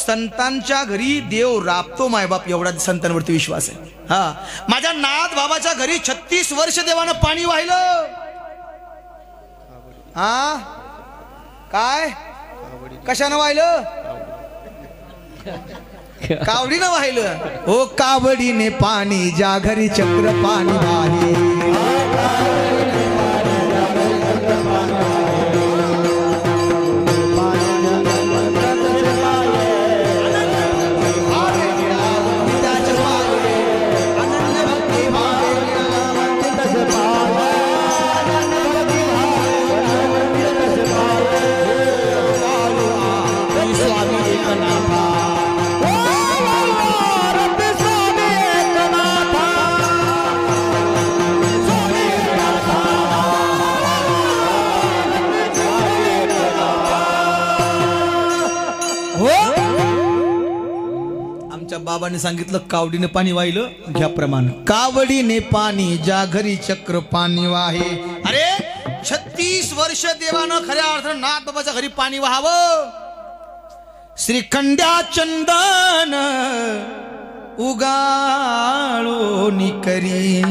संतांच्या घरी देव राबतो मायबाप एवढा संतांवरती विश्वास आहे हा माझ्या नाथ बाबाच्या घरी 36 वर्ष देवानं पाणी वाहिलं हा काय कशानं वाहिलं कावडीनं वाहिलं हो कावडीने पाणी ज्या घरी चक्र पाणी वाहे बाबांनी सांगितलं कावडीने पाणी वाहिलं घ्या प्रमाण कावडीने पाणी ज्या घरी चक्र पाणी वाहे अरे 36 वर्ष देवानं खऱ्या अर्थानं नाथ बाबाच्या घरी पाणी वाहावं श्रीखंड्या चंदन उगाळो निकरी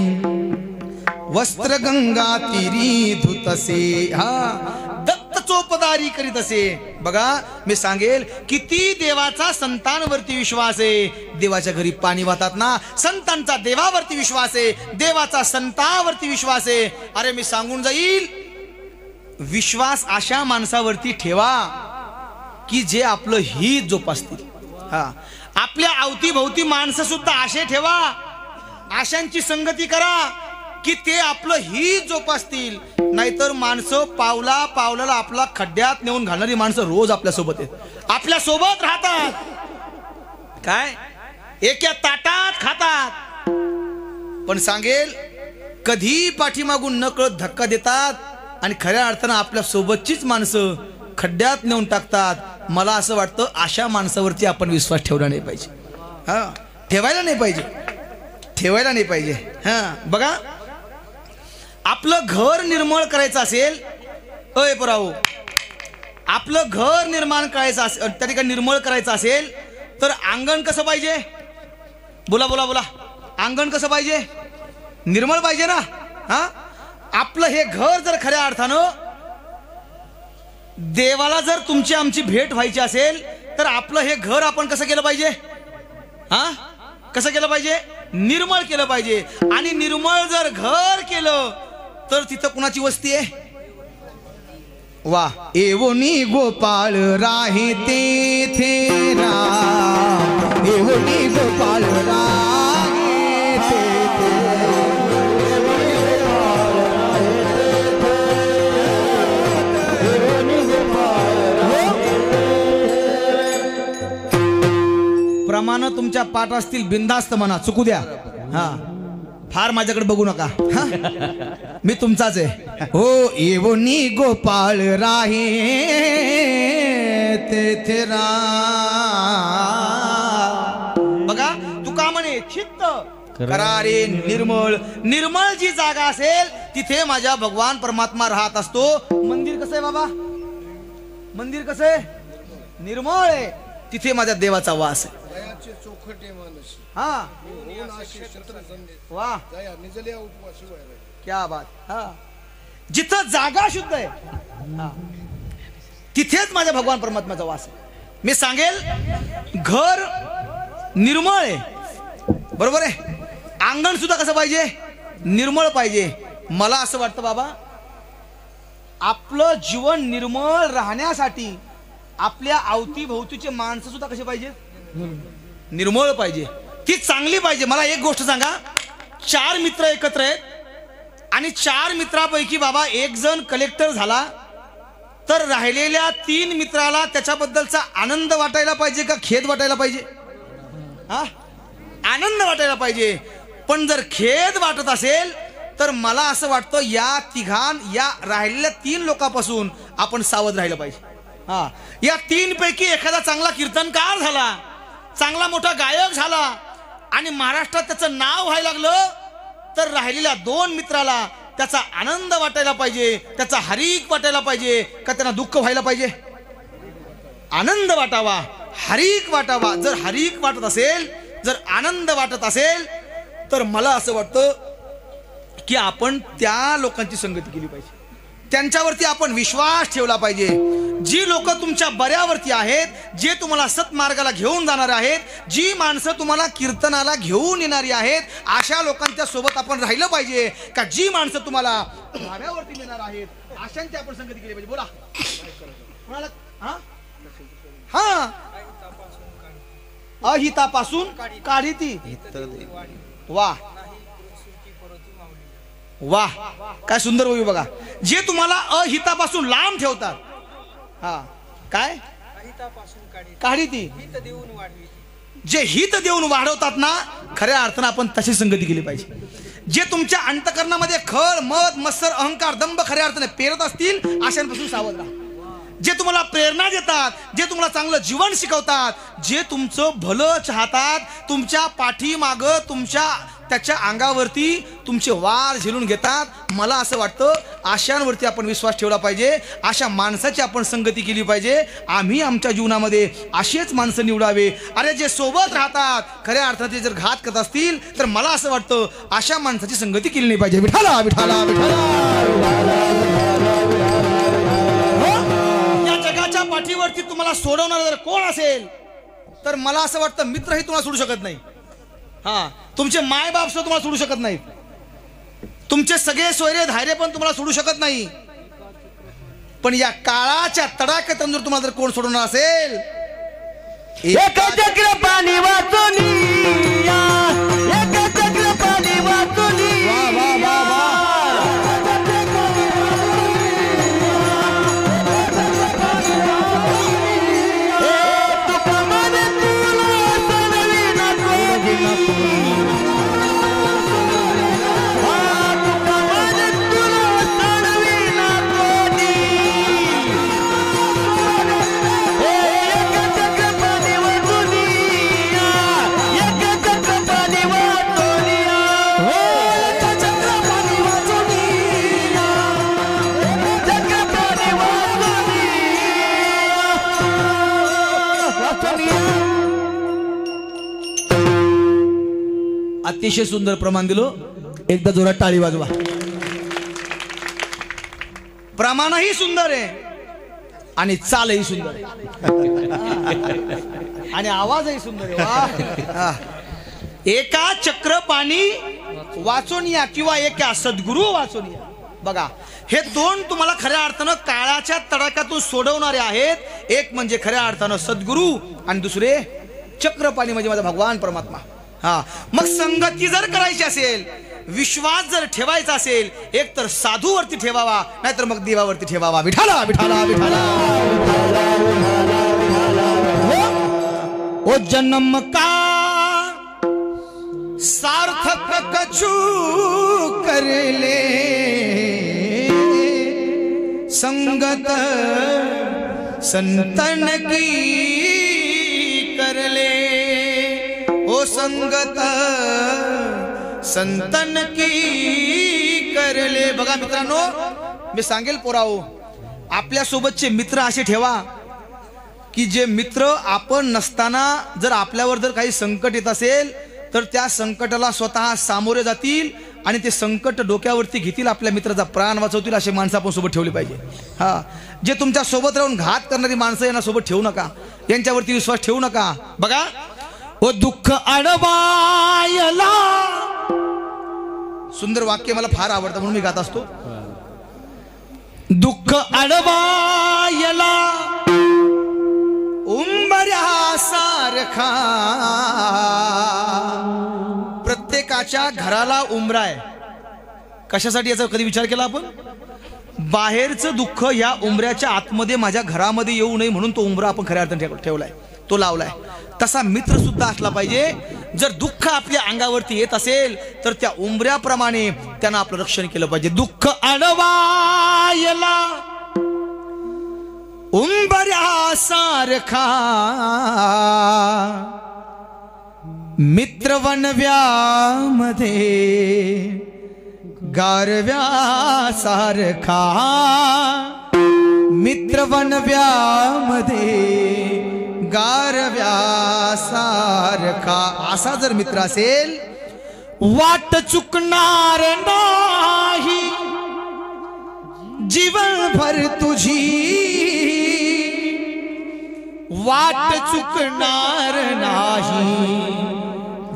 वस्त्र गंगा तीरी धुतसे हा दत्त चोपदारी करीत असे बघा मी सांगेल किती देवाचा संतांवरती विश्वास आहे देवाच्या घरी पाणी वाहतात ना संतांचा देवावरती विश्वास आहे देवाचा संतांवरती विश्वास आहे अरे मी सांगून जाईल विश्वास अशा माणसावरती ठेवा की जे आपलं हित जोपासतील हा आपल्या अवतीभोवती माणसं सुद्धा आशे ठेवा आशांची संगती करा की ते आपलं हित जोपासतील नाहीतर माणसं पावला पावलाला आपला खड्ड्यात नेऊन घालणारी माणसं रोज आपल्या सोबत आहेत आपल्या सोबत राहतात काय एका ताटात खातात पण सांगेल कधी पाठीमागून नकळत धक्का देतात आणि खऱ्या अर्थानं आपल्या सोबतचीच माणसं खड्ड्यात नेऊन टाकतात मला असं वाटतं अशा माणसावरती आपण विश्वास ठेवला नाही पाहिजे हा ठेवायला नाही पाहिजे हा बघा आपलं घर निर्मळ करायचं असेल अय पराओ आपलं घर निर्माण करायचं असेल त्या ठिकाणी निर्मळ करायचं असेल तर अंगण कसं पाहिजे बोला बोला बोला अंगण कसं पाहिजे निर्मळ पाहिजे ना हा आपलं हे घर जर खऱ्या अर्थानं देवाला जर तुमची आमची भेट व्हायची असेल तर आपलं हे घर आपण कसं केलं पाहिजे हा कसं केलं पाहिजे निर्मळ केलं पाहिजे आणि निर्मळ जर घर केलं तर तिथं कुणाची वस्ती आहे वा एवोनी गोपाळ राहे तेथे राम एवोनी गोपाळ राहे तेथे प्रमाण तुमच्या पाठ असतील बिनधास्त म्हणा चुकू द्या हा फार माझ्याकडे बघू नका हा मी तुमचाच आहे हो एवोनी गोपाळ राहे तेथे राम बघा तू का म्हणे चित्त करारे निर्मळ निर्मळ जी जागा असेल तिथे माझ्या भगवान परमात्मा राहत असतो मंदिर कसं आहे बाबा मंदिर कसं आहे निर्मळ आहे तिथे माझ्या देवाचा वास आहे हा वाह क्या बात हा जिथं जागा शुद्ध आहे तिथेच माझ्या भगवान परमात्म्याचा वास आहे मी सांगेल घर निर्मळ आहे, बरोबर आहे. अंगण सुद्धा कसं पाहिजे, निर्मळ पाहिजे. मला असं वाटतं बाबा, आपलं जीवन निर्मळ राहण्यासाठी आपल्या अवतीभोवतीचे माणसं सुद्धा कसे पाहिजे, निर्मळ पाहिजे, ती चांगली पाहिजे. मला एक गोष्ट सांगा, 4 मित्र एकत्र आहेत आणि 4 मित्रापैकी बाबा एक जण कलेक्टर झाला तर राहिलेल्या 3 मित्राला त्याच्याबद्दलचा आनंद वाटायला पाहिजे का खेद वाटायला पाहिजे? हा, आनंद वाटायला पाहिजे. पण जर खेद वाटत असेल तर मला असं वाटतं या राहिलेल्या 3 लोकांपासून आपण सावध राहिलं पाहिजे. हा, या 3 पैकी एखादा चांगला कीर्तनकार झाला, चांगला मोठा गायक झाला आणि महाराष्ट्रात त्याचं नाव व्हायला लागलं तर राहिलेल्या 2 मित्राला त्याचा आनंद वाटायला पाहिजे, त्याचा हरीक वाटायला पाहिजे का त्यांना दुःख व्हायला पाहिजे? आनंद वाटावा, हरीक वाटावा. जर हरीक वाटत असेल, जर आनंद वाटत असेल तर मला असं वाटतं की आपण त्या लोकांची संगती केली पाहिजे, त्यांच्यावरती आपण विश्वास ठेवला पाहिजे. जी लोक तुमच्या बऱ्यावरती आहेत, जे तुम्हाला सत्मार्गाला घेऊन जाणार आहेत, जी माणसं तुम्हाला कीर्तनाला घेऊन येणारी आहेत, अशा लोकांच्या सोबत आपण राहिलं पाहिजे. का जी माणसं तुम्हाला भाव्यावरती नेणार आहेत अशांची आपण संगती केली पाहिजे. बोला हा हा, अहितापासून काढी ती. वा वा, काय सुंदर होईल बघा. जे तुम्हाला अहितापासून लांब ठेवतात, हा काय काढी ती, जे हित देऊन वाढवतात ना, खऱ्या अर्थानं आपण तशी संगती केली पाहिजे. जे तुमच्या अंतकरणामध्ये खळ, मद, मत्सर, अहंकार, दंभ खऱ्या अर्थाने पेरत असतील अशांपासून सावध राहा. जे तुम्हाला प्रेरणा देतात, जे तुम्हाला चांगलं जीवन शिकवतात, जे तुमचं भलं चाहतात, तुमच्या पाठीमाग त्याच्या अंगावरती तुमचे वार झेलून घेतात, मला असं वाटतं अशांवरती आपण विश्वास ठेवला पाहिजे. अशा माणसाची आपण संगती केली पाहिजे. आम्ही आमच्या जीवनामध्ये असेच माणसं निवडावे. अरे जे सोबत राहतात खऱ्या अर्थाने जर घात करत असतील तर मला असं वाटतं अशा माणसाची संगती केली नाही पाहिजे. विठाला विठाला विठाला. या जगाच्या पाठीवरती तुम्हाला सोडवणार जर कोण असेल तर मला असं वाटतं मित्रही तुम्हाला सोडू शकत नाही. हा, तुमचे मायबाप सुद्धा तुम्हाला सोडू शकत नाही, तुमचे सगळे सोयरे धायरे पण तुम्हाला सोडू शकत नाही. पण या काळाच्या तडाख्यातून जर तुम्हाला जर कोण सोडवणार असेल, एक चक्र पाणी वाचून, एक चक्र पाणी वाचून. अतिशय सुंदर प्रमाण दिलो. एकदा जोरात टाळी वाजवा. प्रमाणही सुंदर आहे आणि चालही सुंदर आहे आणि आवाजही सुंदर आहे. एका चक्र पाणी वाचून या किंवा एका सद्गुरू वाचून या. बघा, हे 2 तुम्हाला खऱ्या अर्थानं काळाच्या तडाख्यातून सोडवणारे आहेत. एक म्हणजे खऱ्या अर्थानं सद्गुरू आणि दुसरे चक्रपाणी म्हणजे माझा भगवान परमात्मा. हा, मग संगती जर करायची असेल, विश्वास जर ठेवायचा असेल, एक तर साधूवरती ठेवावा, नाहीतर मग देवावरती ठेवावा. विठाला विठाला विठाला. ओ जन्म का सार्थक कछु कर ले, संगत संतन की कर ले. ओ संगत संतन की कर ले. बघा मित्रांनो, मी सांगेल पोराओ, आपल्या सोबतचे मित्र असे ठेवा की जे मित्र आपण नसताना जर आपल्यावर जर काही संकट येत असेल तर त्या संकटाला स्वतः सामोरे जातील आणि ते संकट डोक्यावरती घेतील, आपल्या मित्राचा प्राण वाचवतील. असे माणसं आपण सोबत ठेवली पाहिजे. हा, जे तुमच्या सोबत राहून घात करणारी माणसं यांना सोबत ठेवू नका, यांच्यावरती विश्वास ठेवू नका. बघा, ओ दुःख अडवायला. सुंदर वाक्य मला फार आवडतं म्हणून मी गात असतो. दुःख अडवायला उंबऱ्यासारखा. प्रत्येकाच्या घराला उंबरा आहे. कशासाठी याचा कधी विचार केला आपण? बाहेरचं दुःख या उंबऱ्याच्या आतमध्ये माझ्या घरामध्ये येऊ नये म्हणून तो उंबरा आपण खऱ्या अर्थाने ठेवलाय, तो लावलाय. तसा मित्र सुद्धा असला पाहिजे. जर दुःख आपल्या अंगावरती येत असेल तर त्या उंबऱ्याप्रमाणे त्यानं आपलं रक्षण केलं पाहिजे. दुःख अडवायला उंबऱ्यासारखा मित्र वनव्यामध्ये गारव्यासारखा. मित्र वनव्यामध्ये गारव्यासारखा. असा जर मित्र असेल वाट चुकणार नाही जीवनभर तुझी. वाट चुकणार नाही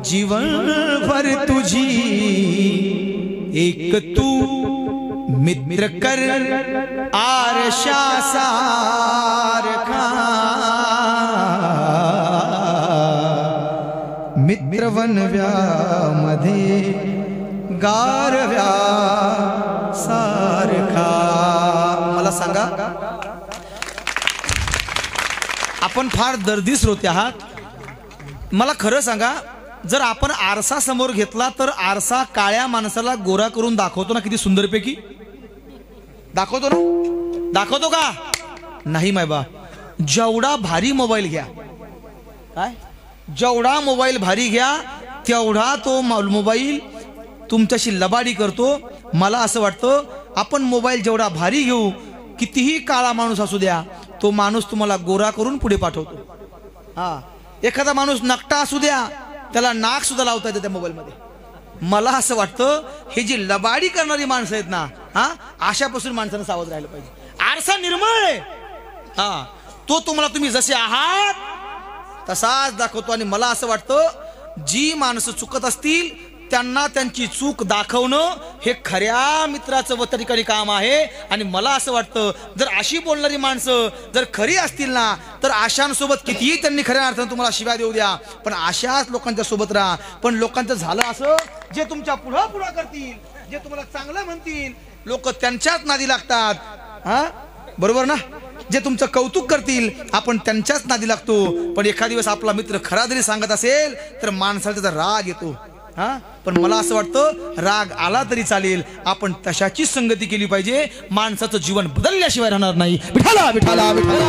जीवनभर तुझी. एक तू मित्र कर आरशासारखा. मित्र वनव्यामध्ये गारव्यासारखा. मला सांगा, आपण फार दर्दी श्रोते आहात. मला खरं सांगा, जर आपण आरसा समोर घेतला तर आरसा काळ्या माणसाला गोरा करून दाखवतो ना किती सुंदरपैकी? दाखवतो ना? दाखवतो का? नाही मायबा. जेवढा भारी मोबाईल घ्या, काय जेवढा मोबाईल भारी घ्या तेवढा तो मोबाईल तुमच्याशी लबाडी करतो. मला असं वाटतं आपण मोबाईल जेवढा भारी घेऊ, कितीही काळा माणूस असू द्या, तो माणूस तुम्हाला गोरा करून पुढे पाठवतो. हा, एखादा माणूस नकटा असू द्या, त्याला नाक सुद्धा लावता येतं त्या मोबाईलमध्ये. मला असं वाटतं हे जी लबाडी करणारी माणसं आहेत ना, हा, अशापासून माणसानं सावध राहिलं पाहिजे. आरसा निर्मळ आहे, हा, तो तुम्हाला तुम्ही जसे आहात तसाच दाखवतो. आणि मला असं वाटतं जी माणसं चुकत असतील त्यांना त्यांची चूक दाखवणं हे खऱ्या मित्राचं त्या ठिकाणी काम आहे. आणि मला असं वाटतं जर अशी बोलणारी माणसं जर खरी असतील ना, तर अशांसोबत कितीही त्यांनी खऱ्या अर्थानं तुम्हाला शिव्या देऊ द्या, पण अशाच लोकांच्या सोबत राहा. पण लोकांचं झालं असं, जे तुमच्या पुढं करतील, जे तुम्हाला चांगलं म्हणतील, लोक त्यांच्याच नादी लागतात. हा, बरोबर ना? जे तुमचं कौतुक करतील आपण त्यांच्याच नादी लागतो. पण एखाद दिवस आपला मित्र खरा जरी सांगत असेल तर माणसाला त्याचा राग येतो. हा, पण मला असं वाटतं राग आला तरी चालेल, आपण तशाची संगती केली पाहिजे. माणसाचं जीवन बदलल्याशिवाय राहणार नाही. विठाला विठाला विठाला.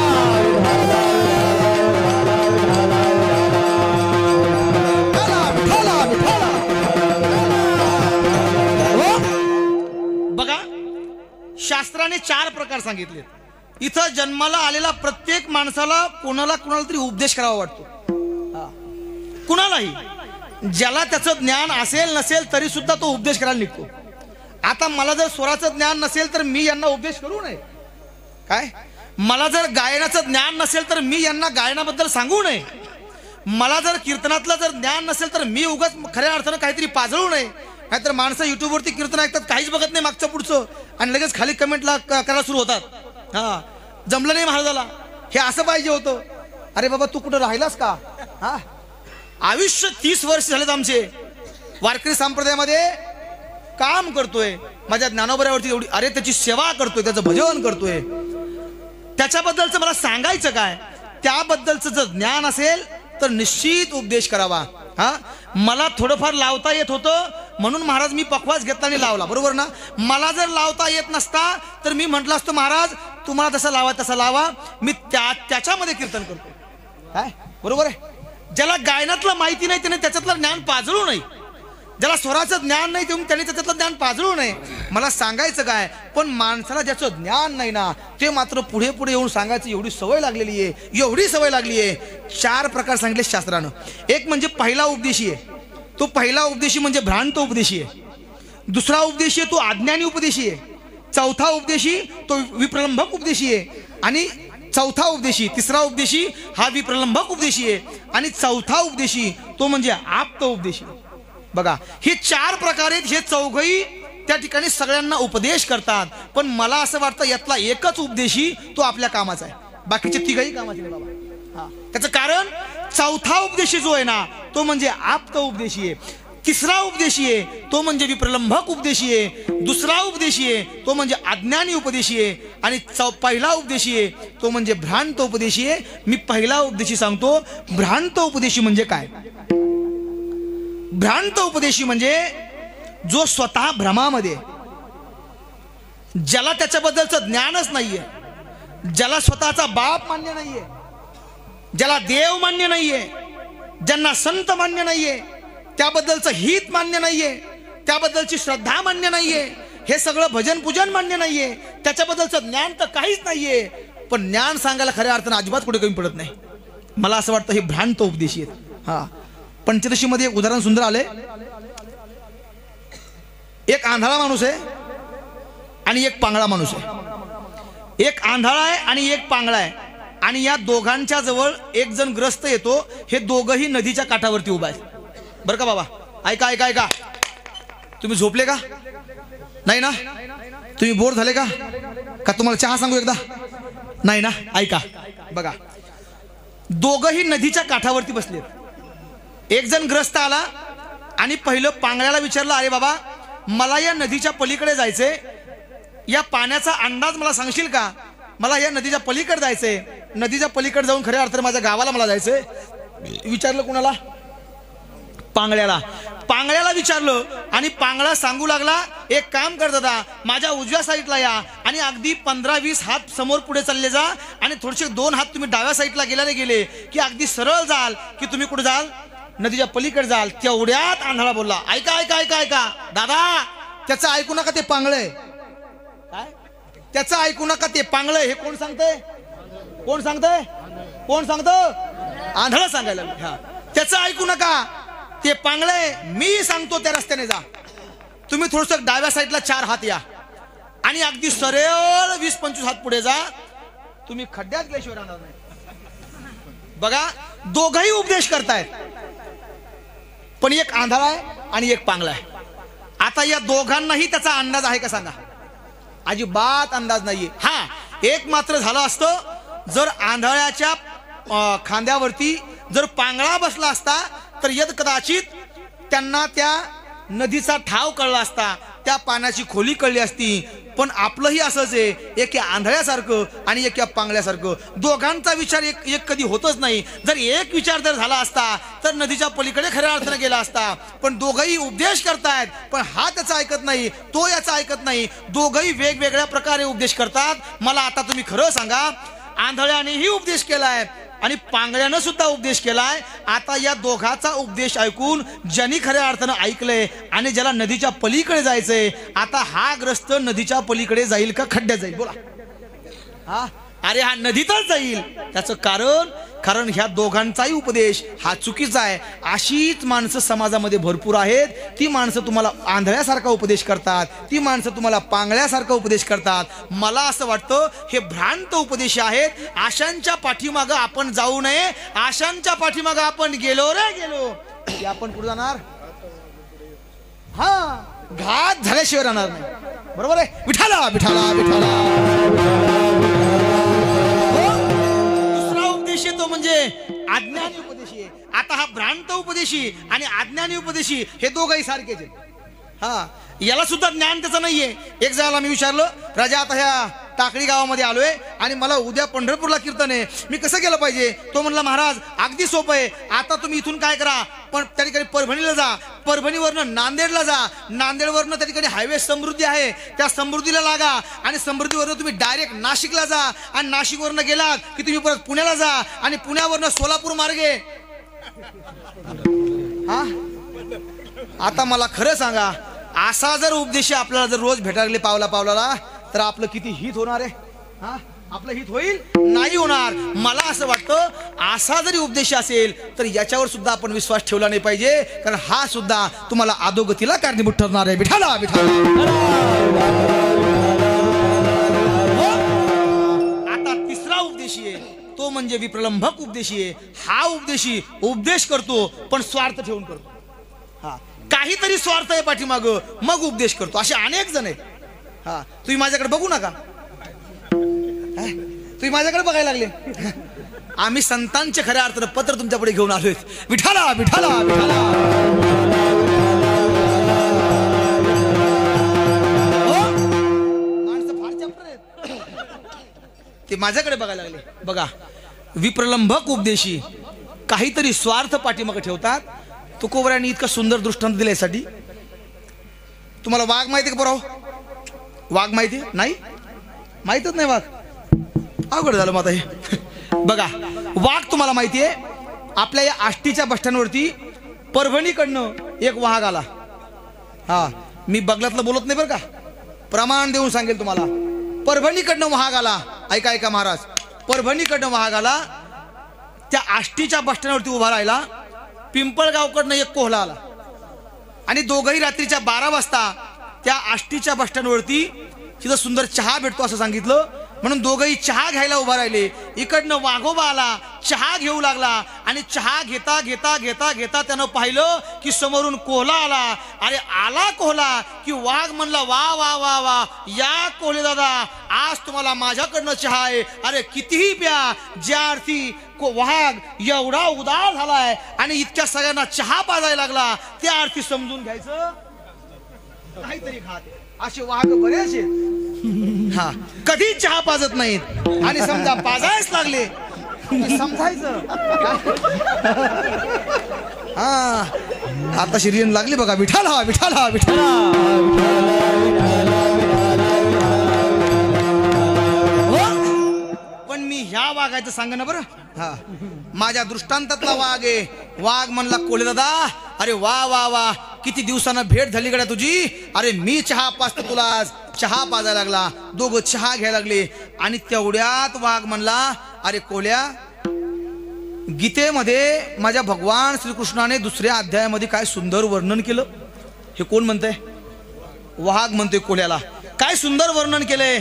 बघा, शास्त्राने 4 प्रकार सांगितले. इथं जन्माला आलेला प्रत्येक माणसाला कोणाला तरी उपदेश करावा वाटतो. कुणालाही, ज्याला त्याचं ज्ञान असेल नसेल तरी सुद्धा तो उपदेश करायला निघतो. आता मला जर स्वराचं ज्ञान नसेल तर मी यांना उपदेश करू नये काय? मला जर गायनाचं ज्ञान नसेल तर मी यांना गायनाबद्दल सांगू नये. मला जर कीर्तनातलं जर ज्ञान नसेल तर मी उगाच खऱ्या अर्थानं काहीतरी पाजळू नये. नाहीतर माणसं युट्यूबवरती कीर्तन ऐकतात, काहीच बघत नाही मागचं पुढचं, आणि लगेच खाली कमेंटला करायला सुरू होतात. हा, जमलं नाही महाराजाला, हे असं पाहिजे होतं. अरे बाबा, तू कुठं राहिलास का? हा, आयुष्य 30 वर्ष झालेत आमचे वारकरी संप्रदायामध्ये काम करतोय. माझ्या ज्ञानोबऱ्यावरती एवढी, अरे त्याची सेवा करतोय, त्याचं भजन करतोय. त्याच्याबद्दलचं मला सांगायचं काय? त्याबद्दलचं जर ज्ञान असेल तर निश्चित उपदेश करावा. हा, मला थोडंफार लावता येत होतं म्हणून महाराज मी पखवाज घेतला आणि लावला, बरोबर ना? मला जर लावता येत नसता तर मी म्हटलं असतं महाराज तुम्हाला जसं लावा तसं लावा, मी त्याच्यामध्ये कीर्तन करतो. काय, बरोबर आहे? ज्याला गायनातलं माहिती नाही त्याने त्याच्यातलं ज्ञान पाजळू नये. ज्याला स्वराचं ज्ञान नाही त्याने त्याच्यातलं ज्ञान पाजळू नये. मला सांगायचं काय, पण माणसाला ज्याचं ज्ञान नाही ना ते मात्र पुढे पुढे येऊन सांगायचं एवढी सवय लागलेली आहे, एवढी सवय लागली आहे. 4 प्रकार सांगितले शास्त्रानं. एक म्हणजे पहिला उपदेशी आहे, तो पहिला उपदेशी म्हणजे भ्रांत उपदेशी आहे. दुसरा उपदेशी आहे तो अज्ञानी उपदेशी आहे. चौथा उपदेशी तो विप्रलंबक उपदेशी आहे. आणि चौथा उपदेशी, तिसरा उपदेशी हा विप्रलंबक उपदेशी आहे, आणि चौथा उपदेशी तो म्हणजे आप्त उपदेशी. बघा, हे 4 प्रकार आहेत. हे चौघही त्या ठिकाणी सगळ्यांना उपदेश करतात, पण मला असं वाटतं यातला एकच उपदेशी तो आपल्या कामाचा आहे, बाकीचे तिघही कामाचे नाही बाबा. त्याचं कारण चौथा उपदेशी जो आहे ना तो म्हणजे आप्त उपदेशी आहे, तिसरा उपदेशी आहे तो म्हणजे विप्रलंबक उपदेशी आहे, दुसरा उपदेशी आहे तो म्हणजे अज्ञानी उपदेशी आहे, आणि पहिला उपदेशी आहे तो म्हणजे भ्रांत उपदेशी आहे. मी पहिला उपदेशी सांगतो. भ्रांत उपदेशी म्हणजे काय? भ्रांत उपदेशी म्हणजे जो स्वतः भ्रमामध्ये, ज्याला त्याच्याबद्दलचं ज्ञानच नाहीये, ज्याला स्वतःचा बाप मान्य नाहीये, ज्याला देव मान्य नाहीये, ज्यांना संत मान्य नाहीये, त्याबद्दलचं हित मान्य नाहीये, त्याबद्दलची श्रद्धा मान्य नाहीये, हे सगळं भजन पूजन मान्य नाहीये, त्याच्याबद्दलचं ज्ञान तर काहीच नाहीये, पण ज्ञान सांगायला खऱ्या अर्थानं अजिबात कुठे कमी पडत नाही. मला असं वाटतं हे भ्रांत उपदेशी आहेत. हा, पंचदशी मध्ये एक उदाहरण सुंदर आले. एक आंधळा माणूस आहे आणि एक पांगळा माणूस आहे. एक आंधळा आहे आणि एक पांगळा आहे, आणि या दोघांच्या जवळ एक जण ग्रस्त येतो. हे दोघही नदीच्या काठावरती उभा आहे. बरं का बाबा, ऐका ऐका ऐका. तुम्ही झोपले का? नाही ना? तुम्ही बोर झाले का? का तुम्हाला चहा सांगू एकदा? नाही ना? ऐका बघा, दोघही नदीच्या काठावरती बसले. एक जण ग्रस्त आला आणि पहिलं पांगळ्याला विचारलं, अरे बाबा, मला या नदीच्या पलीकडे जायचंय, या पाण्याचा अंदाज मला सांगशील का? मला या नदीच्या पलीकडे जायचंय, नदीच्या पलीकडे जाऊन खऱ्या अर्थाने माझ्या गावाला मला जायचंय. विचारलं कुणाला? पांगळ्याला. पांगळ्याला विचारलं आणि पांगळा सांगू लागला, एक काम कर दादा, माझ्या उजव्या साईडला या आणि अगदी 15-20 हात समोर पुढे चालले जा, आणि थोडेसे 2 हात तुम्ही डाव्या साईडला गेले की अगदी सरळ जाल की तुम्ही कुठे जाल? नदीच्या पलीकडे जाल. तेवढ्यात आंधळा बोलला, ऐका ऐका ऐका ऐका दादा, त्याचं ऐकू नका, ते पांगळे. काय? त्याचं ऐकू नका, ते पांगळे. हे कोण सांगतंय? कोण सांगतंय? कोण सांगतं? आंधळा सांगायला. हा, त्याचं ऐकू नका, ते पांगळे. मी सांगतो त्या रस्त्याने जा. तुम्ही थोडस डाव्या साईडला 4 हात या आणि अगदी सरळ 20-25 हात पुढे जा. तुम्ही खड्ड्यात गेल्याशिवाय राहणार नाही. बघा, दोघही उपदेश करतायत, पण एक आंधळा आहे आणि एक पांगळा आहे. आता या दोघांनाही त्याचा अंदाज आहे का सांगा? अजिबात अंदाज नाहीये. हा, एक मात्र झालं असतं, जर आंधळ्याच्या खांद्यावरती जर पांगळा बसला असता तर यद कदाचित त्यांना त्या नदीचा ठाव कळला असता, त्या पाण्याची खोली कळली असती. पण आपलंही असंच आहे, एक या आंधळ्यासारखं आणि एक या पांगळ्यासारखं. दोघांचा विचार एक कधी होतच नाही. जर एक विचार जर झाला असता तर नदीच्या पलीकडे खऱ्या अर्थाने गेला असता. पण दोघंही उपदेश करतायत, पण हा त्याचा ऐकत नाही, तो याचा ऐकत नाही. दोघंही वेगवेगळ्या प्रकारे उपदेश करतात. मला आता तुम्ही खरं सांगा, आंधळ्यानेही उपदेश केलाय आणि पांगळ्यानं सुद्धा उपदेश केलाय. आता या दोघाचा उपदेश ऐकून ज्यांनी खऱ्या अर्थानं ऐकलंय आणि ज्याला नदीच्या पलीकडे जायचंय, आता हा ग्रस्त नदीच्या पलीकडे जाईल का खड्ड्यात जाईल? बोला. हा, अरे हा नदीतच जाईल. त्याचं कारण ह्या दोघांचाही उपदेश हा चुकीचा आहे. अशीच माणसं समाजामध्ये भरपूर आहेत. ती माणसं तुम्हाला आंधळ्यासारखा उपदेश करतात, ती माणसं तुम्हाला पांगळ्यासारखा उपदेश करतात. मला असं वाटतं हे भ्रांत उपदेश आहेत. आशांच्या पाठीमागं आपण जाऊ नये. आशांच्या पाठीमागं आपण गेलो की आपण कुठे जाणार? हा, घात झाल्याशिवाय राहणार नाही. बरोबर आहे? विठाला विठाला विठाला. तो म्हणजे अज्ञानी उपदेशी आहे. आता हा भ्रांत उपदेशी आणि अज्ञानी उपदेशी हे दोघंही सारखेच आहेत. हा, याला सुद्धा ज्ञान त्याचं नाहीये. एक जणाला मी विचारलं, राजा आता ह्या टाकळी गावामध्ये आलोय आणि मला उद्या पंढरपूरला कीर्तन आहे, मी कसं गेलं पाहिजे? तो म्हणला, महाराज अगदी सोपं आहे. आता तुम्ही इथून काय करा, पण त्या ठिकाणी परभणीला जा, परभणीवरनं नांदेडला जा, नांदेडवरनं त्या ठिकाणी हायवे समृद्धी आहे, त्या समृद्धीला लागा, आणि समृद्धीवरनं तुम्ही डायरेक्ट नाशिकला जा, आणि नाशिकवरनं गेलात की तुम्ही परत पुण्याला जा, आणि पुण्यावरनं सोलापूर मार्गे. हा, आता मला खरं सांगा, असा जर उपदेश आपल्याला जर रोज भेटायला पावला तर आपलं किती हित होणार आहे? हा, आपलं हित होईल? नाही होणार. मला असं वाटतं असा जरी उपदेश असेल तर याच्यावर सुद्धा आपण विश्वास ठेवला नाही पाहिजे, कारण हा सुद्धा तुम्हाला अधोगतीला कारणीभूत ठरणार आहे. विठाला विठाला. आता तिसरा उपदेशी तो म्हणजे विप्रलंभक उपदेशी आहे. हा उपदेशी उपदेश करतो पण स्वार्थ ठेवून करतो. हा, काहीतरी स्वार्थ आहे पाठीमाग, मग उपदेश करतो. असे अनेक जण आहेत. हा, तुम्ही माझ्याकडे बघू नका, तुम्ही माझ्याकडे बघायला लागले. आम्ही संतांचे खऱ्या अर्थानं पत्र तुमच्या पुढे घेऊन आलोय. विठाला विठाला विठाला. माणसं फार चपळ आहेत, ते माझ्याकडे बघायला लागले. बघा, विप्रलंभक उपदेशी काहीतरी स्वार्थ पाठीमागे ठेवतात. तुकोबरायांनी इतका सुंदर दृष्टांत दिल्यासाठी. तुम्हाला वाघ माहिती का बरोबर? वाघ माहिती नाही? माहितच नाही वाघ? अवघड झालं मग आता हे. बघा, वाघ तुम्हाला माहिती आहे, आपल्या या आष्टीच्या बसस्टँडवरती परभणीकडनं एक वाघ आला. हा, मी बगलातलं बोलत नाही बरं का, प्रमाण देऊन सांगेल तुम्हाला. परभणीकडनं वाघ आला. ऐका ऐका महाराज, परभणीकडनं वाघ आला, त्या आष्टीच्या बसस्टँडवरती उभा राहिला. पिंपळगावकडनं एक कोल्हा आला आणि दोघंही रात्रीच्या 12 वाजता त्या आष्टीच्या बसस्टँडवरती तिथं सुंदर चहा भेटतो असं सांगितलं, म्हणून दोघंही चहा घ्यायला उभा राहिले. इकडनं वाघोबा आला, चहा घेऊ लागला आणि चहा घेता घेता घेता घेता त्यानं पाहिलं की समोरून कोल्हा आला. अरे आला कोल्हा की वाघ म्हणला, वा वा वा वा, या कोल्हे दादा, आज तुम्हाला माझ्याकडनं चहा आहे. अरे कितीही प्या. ज्या अर्थी वाघ एवढा उदार झालाय आणि इतक्या सगळ्यांना चहा पाजायला लागला, त्या अर्थी समजून घ्यायचं काहीतरी खात. असे वाघ बरेच आहेत. हा, कधी चहा पाजत नाहीत आणि समजा पाजायच लागले समजायचं. हा, आता शिरीन लागली बघा. विठाला विठाला विठाला. पण मी ह्या वाघाचं सांग ना बरं. हा, माझ्या दृष्टांतातला वाघ आहे. वाघ म्हणला, कोल्हे दादा, अरे वा वा वा, किती दिवसांना भेट झाली गड्या तुझी. अरे मी चहा पाजतो तुला. चहा पाजायला लागला, दोघं चहा घ्यायला लागले आणि तेवढ्यात वाघ म्हणला, अरे कोल्या, गीतेमध्ये माझ्या भगवान श्रीकृष्णाने 2ऱ्या अध्यायामध्ये काय सुंदर वर्णन केलं. हे कोण म्हणतंय? वाघ म्हणतोय कोल्याला, काय सुंदर वर्णन केलंय.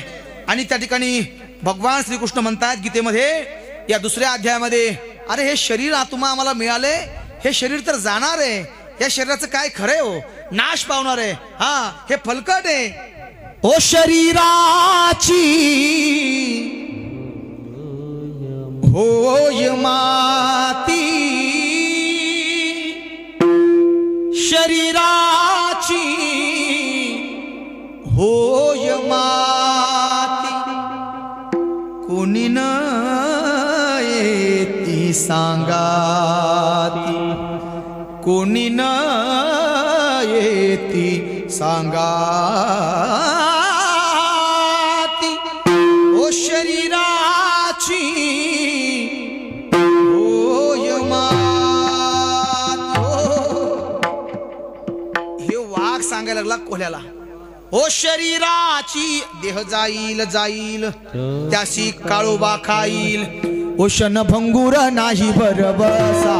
आणि त्या ठिकाणी भगवान श्रीकृष्ण म्हणतात गीतेमध्ये या 2ऱ्या अध्यायामध्ये, अरे हे शरीर आत्मा आम्हाला मिळाले, हे शरीर तर जाणार आहे, या शरीराचं काय खरंय हो, नाश पावणार आहे. हा, हे फलकट आहे. ओ शरीराची होय माती, शरीराची होय माती, कोणी न येती सांगाती, कोणी न येती सांगाती. ओ शरीराची होय माती. हे वाघ सांगायला लागला कोल्ह्याला, ओ शरीराची, देह जाईल जाईल त्याशी काळोबा खाईल. ओ क्षणभंगुर नाही बरबसा,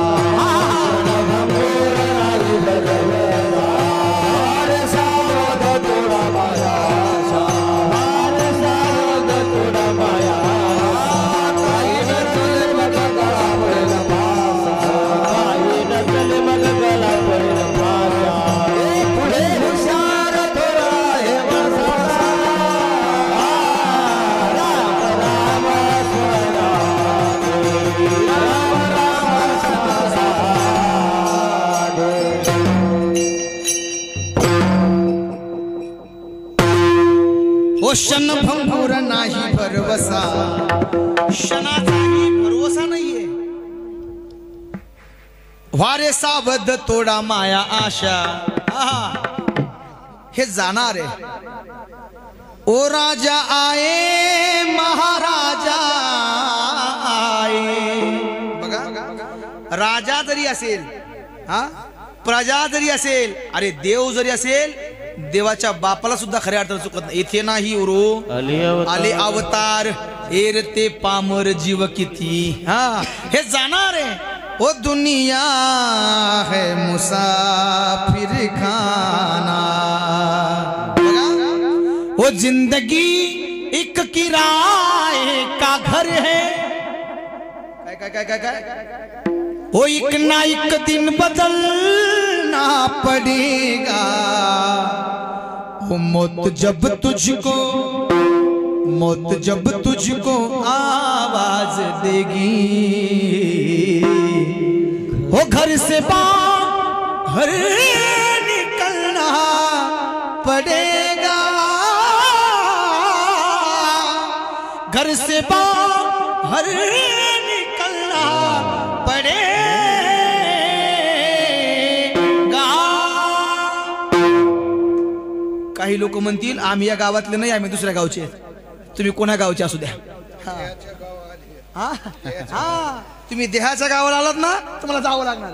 क्षणभंगुर नाही भरवसा, क्षणाचाही भरवसा नाहीये. वारे सावध तोडा माया आशा. हे जाणार आहे. ओ राजा आये महाराजा आये. बघा, राजा जरी असेल, हा, प्रजा जरी असेल, अरे देव जरी असेल, देवाच्या बापाला सुद्धा खऱ्या अर्थानं चुकत नाही. इथे नाही उरो आले अवतार, एरते पामर जीव किती. हा, हे जाणार आहे. ओ दुनिया है मुसाफिर खाना. बघा, ओ जिंदगी एक किराए का घर है, काय काय काय काय ओ एक ना एक दिन बदलना पड़ेगा वो मौत जब तुझको आवाज देगी वो घर से बाहर निकलना पड़ेगा घर से बाहर निकलना पड़ेगा काही लोक म्हणतील आम्ही या गावातले नाही आम्ही दुसऱ्या गावचे तुम्ही कोणा गावचे असू द्या हा हा तुम्ही देहाच्या गावाला आलात ना तुम्हाला जावं लागणार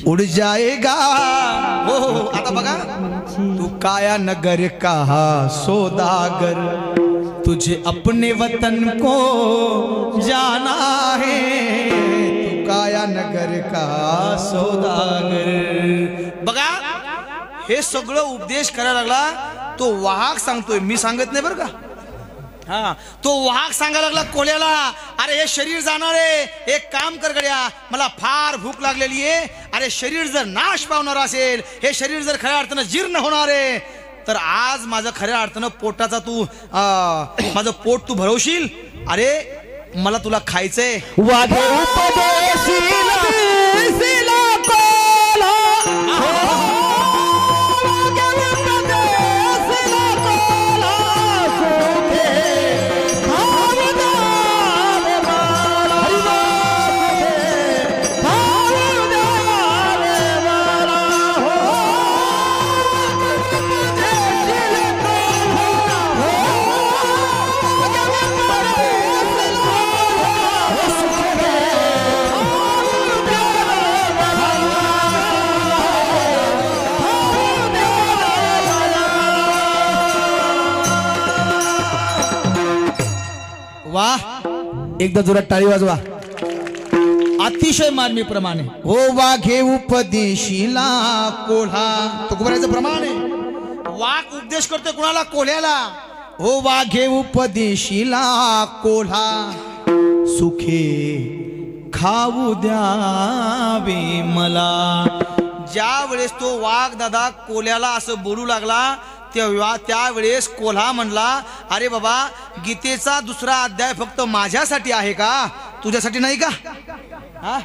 उड़ जाएगा हो आता बघा तू काया नगर का सौदागर तुझे अपने वतन को जाना है तू काया नगर का सौदागर बघा हे सगळं उपदेश करायला लागला तो वाहक सांगतोय मी सांगत नाही बरं का हा तो वाहक सांगायला लागला कोल्याला अरे हे शरीर जाणार आहे एक काम कर गड्या मला फार भूक लागलेली आहे अरे शरीर जर नाश पावणार असेल हे शरीर जर खऱ्या अर्थानं जीर्ण होणार आहे तर आज माझं खऱ्या अर्थानं पोटाचा तू माझं पोट तू भरवशील अरे मला तुला खायचंय वाघे उपदेशीला वाह एकदा जोरात टाळी वाजवा अतिशय मार्मी प्रमाणे हो वाघे उपदेशीला कोल्हा तुकोबऱ्याचं प्रमाण आहे वाघ उपदेश करतोय कुणाला कोल्ह्याला हो वाघे उपदेशीला कोल्हा सुखे खाऊ द्यावे मला ज्या वेळेस तो वाघ दादा कोल्ह्याला असं बोलू लागला त्यावेळेस कोल्हा म्हणला अरे बाबा गीतेचा दुसरा अध्याय फक्त माझ्यासाठी आहे का तुझ्यासाठी नाही का हा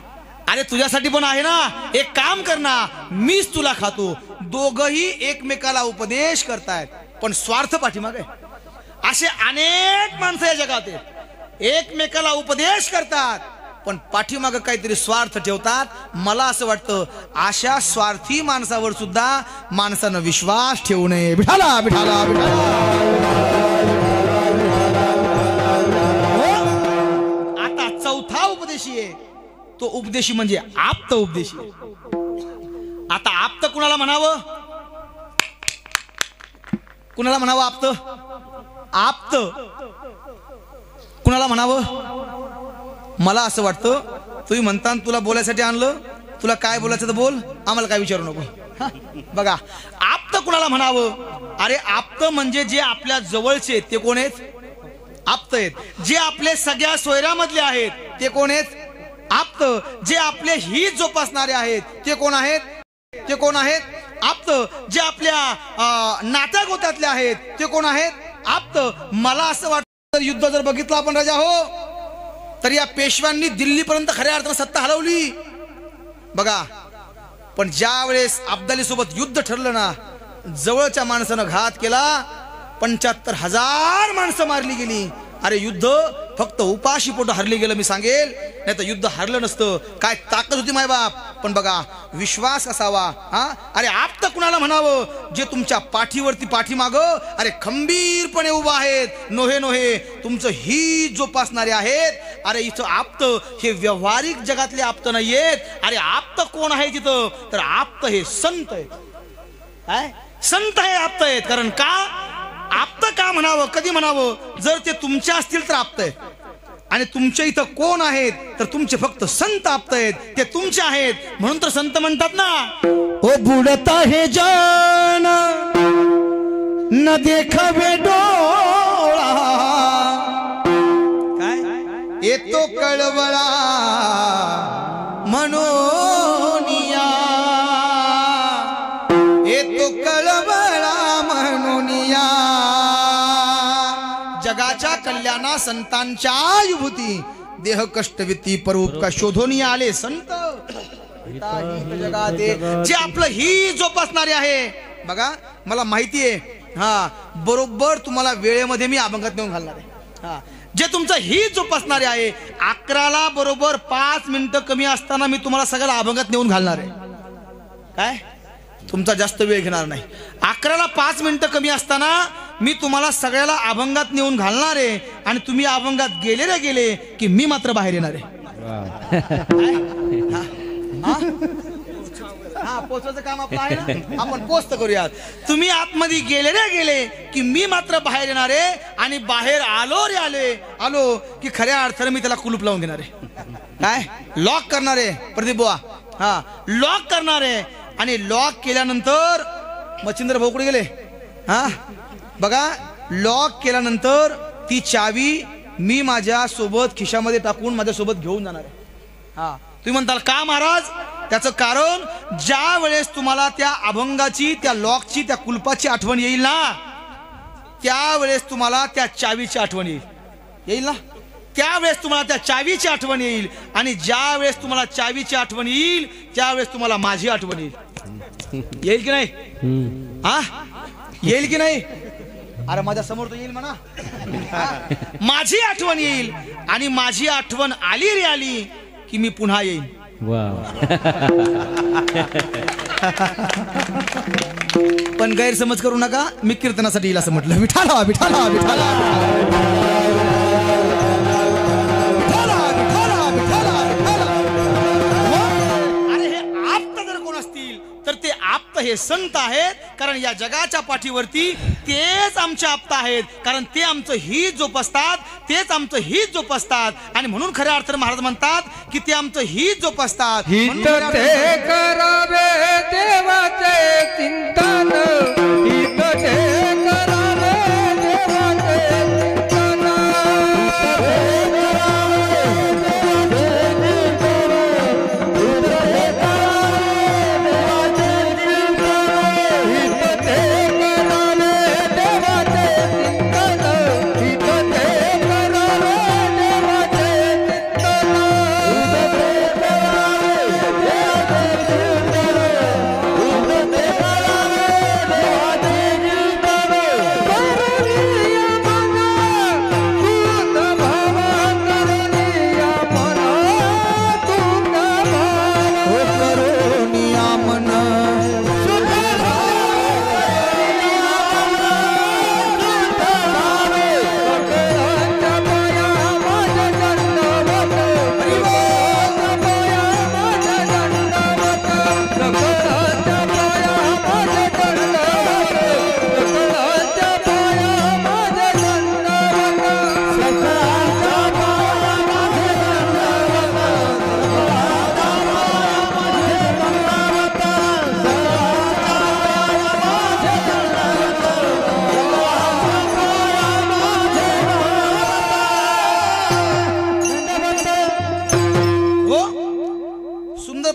अरे तुझ्यासाठी पण आहे ना एक काम कर ना मीच तुला खातो दोघही एकमेकाला उपदेश करतायत पण स्वार्थ पाठीमागे असे अनेक माणसं या जगात आहेत एकमेकाला उपदेश करतात पण पाठीमागे काहीतरी स्वार्थ ठेवतात मला असं वाटतं अशा स्वार्थी माणसावर सुद्धा माणसानं विश्वास ठेवू नये विठाला विठाला विठाला आता चौथा उपदेशी आहे तो उपदेशी म्हणजे आप्त उपदेशी आता आप्त कुणाला म्हणावं कुणाला म्हणावं आप्त आप्त कुणाला म्हणावं मला असं वाटतं तुम्ही म्हणता तुला बोलायसाठी आणलं तुला काय बोलायचं तर बोल आम्हाला काय विचारू नको बघा आप्त कुणाला म्हणावं अरे आप्त म्हणजे जे आपल्या जवळचे ते कोण आहेत आप्त आहेत जे आपले सगळ्या सोयऱ्यामधले आहेत ते कोण आहेत आप्त जे आपले हित जोपासणारे आहेत ते कोण आहेत आप्त जे आपल्या नात्या गोत्यातले आहेत ते कोण आहेत आप्त मला असं वाटतं युद्ध जर बघितलं आपण राजा हो तर या पेशव्यांनी दिल्लीपर्यंत खऱ्या अर्थानं सत्ता हलवली बघा पण ज्या वेळेस अब्दाली सोबत युद्ध ठरलं ना जवळच्या माणसानं घात केला 75,000 माणसं मारली गेली अरे युद्ध फक्त उपाशी पोट हरले गेलं मी सांगेल नाही तर युद्ध हरलं नसतं काय ताकद होती माय बाप पण बघा विश्वास असावा हा अरे आप्त कुणाला म्हणावं जे तुमच्या पाठीवरती पाठीमाग अरे खंबीरपणे उभा आहेत नोहे नोहे तुमचं ही जोपासणारे आहेत अरे इथं आप्त हे व्यवहारिक जगातले आप्त नाहीयेत अरे आप्त कोण आहे तिथं तर आप्त हे संत आहेत काय संत हे आप्त आहेत कारण का आप्त का म्हणावं कधी म्हणावं जर ते तुमचे असतील तर आप्त आहेत आणि तुमच्या इथं कोण आहेत तर तुमचे फक्त संत आप्त आहेत ते तुमचे आहेत म्हणून तर संत म्हणतात ना ओ बुडता हे जान न देखावे डोळा काय ये म्हणूनिया, येतो कळवळा म्हणूनिया, जगाच्या कल्याणा संतांच्या युभूती, देह कष्टविती परोपकार शोधून आले संत जगाते, जे आपलं ही जोपासणारे आहे. बघा मला माहिती आहे, हा बरोबर तुम्हाला वेळेमध्ये मी अभंगात नेऊन घालणार आहे. हा जे तुमचं ही जोपासणारे आहे, 11ला बरोबर 5 मिनिटं कमी असताना मी तुम्हाला सगळ्याला अभंगात नेऊन घालणार आहे. काय तुमचा जास्त वेळ घेणार नाही. 11ला 5 मिनिटं कमी असताना मी तुम्हाला सगळ्याला अभंगात नेऊन घालणार आहे आणि तुम्ही अभंगात गेले रे गेले की मी मात्र बाहेर येणार आहे. हा पोचवायचं काम आपलं आहे ना, आपण पोस्ट करूयात. तुम्ही आतमध्ये गेले रे गेले की मी मात्र बाहेर येणार आहे आणि बाहेर आलो रे आलो की खऱ्या अर्थाने मी त्याला कुलूप लावून घेणार आहे. काय लॉक करणार आहे प्रदीप बुवा, हा लॉक करणार आहे. आणि लॉक केल्यानंतर मच्छिंद्र भाऊ कुठे गेले? हा बघा लॉक केल्यानंतर ती चावी मी माझ्या सोबत खिशामध्ये टाकून माझ्या सोबत घेऊन जाणार आहे. हा तुम्ही म्हणताल का महाराज? त्याचं कारण ज्या वेळेस तुम्हाला त्या अभंगाची, त्या लॉकची, त्या कुलपाची आठवण येईल ना, त्यावेळेस तुम्हाला त्या चावीची आठवण येईल ना, त्यावेळेस तुम्हाला त्या चावीची आठवण येईल. आणि ज्या वेळेस तुम्हाला चावीची आठवण येईल त्यावेळेस तुम्हाला माझी आठवण येईल की नाही? हा येईल की नाही? अरे माझ्या समोर तो येईल म्हणा. माझी आठवण येईल आणि माझी आठवण आली रे आली की मी पुन्हा येईन. पण गैरसमज करू नका, मी कीर्तनासाठी येईल असं म्हटलं. विठाला विठाला विठाला तर ते आप्त हे संत आहेत, कारण या जगाच्या पाठीवरती तेच आमचे आप्त आहेत, कारण ते आमचं हित जोपासतात, तेच आमचं हित जोपासतात. आणि म्हणून खऱ्या अर्थाने महाराज म्हणतात की ते आमचं हित जोपासतात. हित ते करावे देवाचे चिंतन, हित ते करावे देवाचे चिंतन,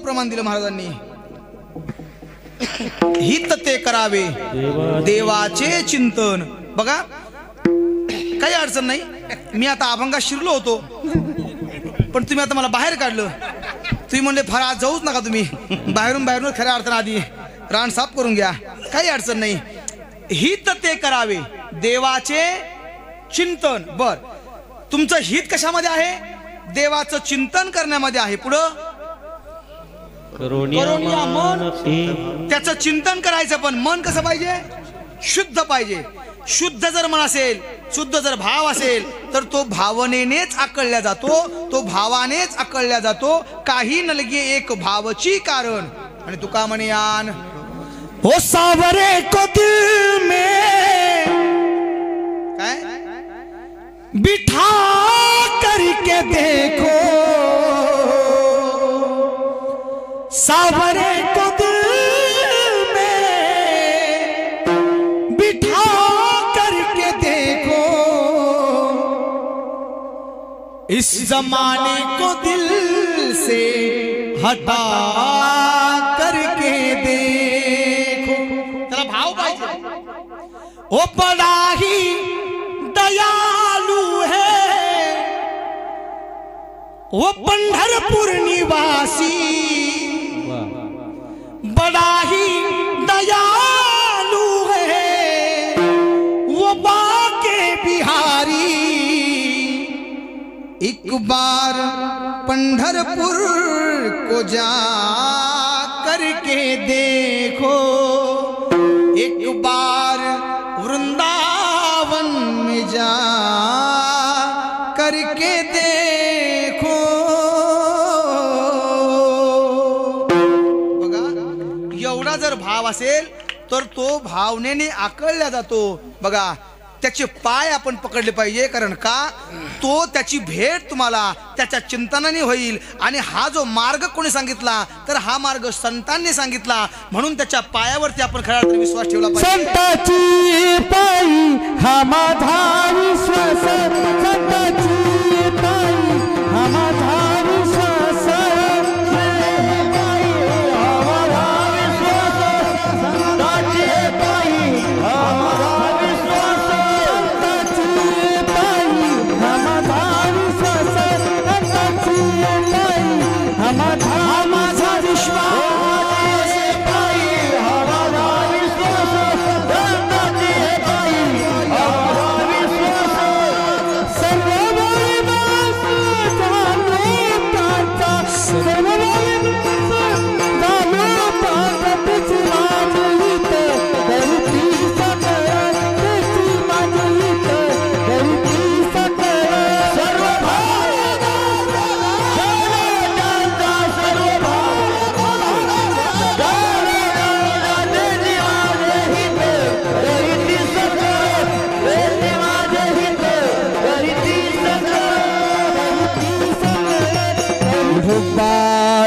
प्रमाण दिलं महाराजांनी. हित ते करावे देवाचे चिंतन. बघा काही अडचण नाही, मी आता अभंगात शिरलो होतो पण तुम्ही आता मला बाहेर काढलं. तुम्ही म्हणले फार आज जाऊच नका, तुम्ही बाहेरून खऱ्या अर्थाने आधी रान साफ करून घ्या, काही अडचण नाही. हित ते करावे देवाचे चिंतन. बर तुमचं हित कशामध्ये आहे? देवाचं चिंतन करण्यामध्ये आहे. पुढं मन, त्याचं चिंतन करायचं. पण मन कसं पाहिजे? शुद्ध पाहिजे. शुद्ध जर मन असेल, शुद्ध जर भाव असेल तर तो भावनेनेच आकळल्या जातो, तो भावानेच आकळल्या जातो. काही नलगे एक भावची कारण. आणि तुका म्हणे आन हो सावरे को दिल में काय बिठा करके देखो, सावरे को दिल में बिठा करके देखो, इस जमाने को दिल से हटा करके देखो। चला भाव पाहिजे। ओ बड़ा ही दयालु है वो पंढरपुर निवासी, बड़ा ही दयालु है वो बाके बिहारी। एक बार पंढरपुर को जा करके देखो, एक बार वृंदावन में जा करके देखो। बघा, एवढा जर भाव असेल तर तो भावनेने आकळला जातो। बघा, त्याचे पाय आपण पकडले पाहिजे, कारण का तो त्याची भेट तुम्हाला त्याच्या चिंतनाने होईल। आणि हा जो मार्ग कोणी सांगितला तर हा मार्ग संतांनी सांगितला, म्हणून त्याच्या पायावरती आपण खरा अर्थाने विश्वास ठेवला पाहिजे। संताची पायी हा माझा विश्वास, संताची पायी हा माझा विश्वास,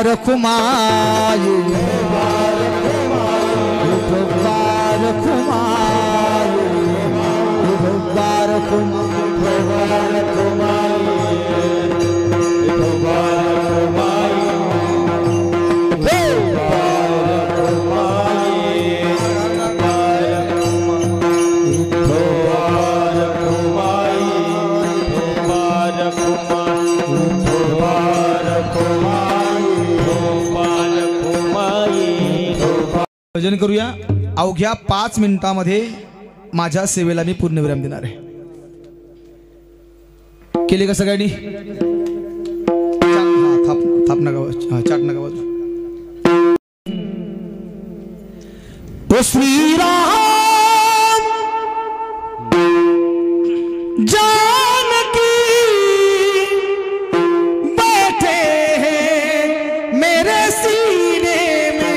रखुमाई भजन करूया। अवघ्या 5 मिनिटांमध्ये माझ्या सेवेला मी पूर्णविराम देणार आहे। केले का सगळ्यांनी? थाप नका, चाट नका वाजू। ओ श्रीराम जानकी बैठे हैं मेरे सीने में,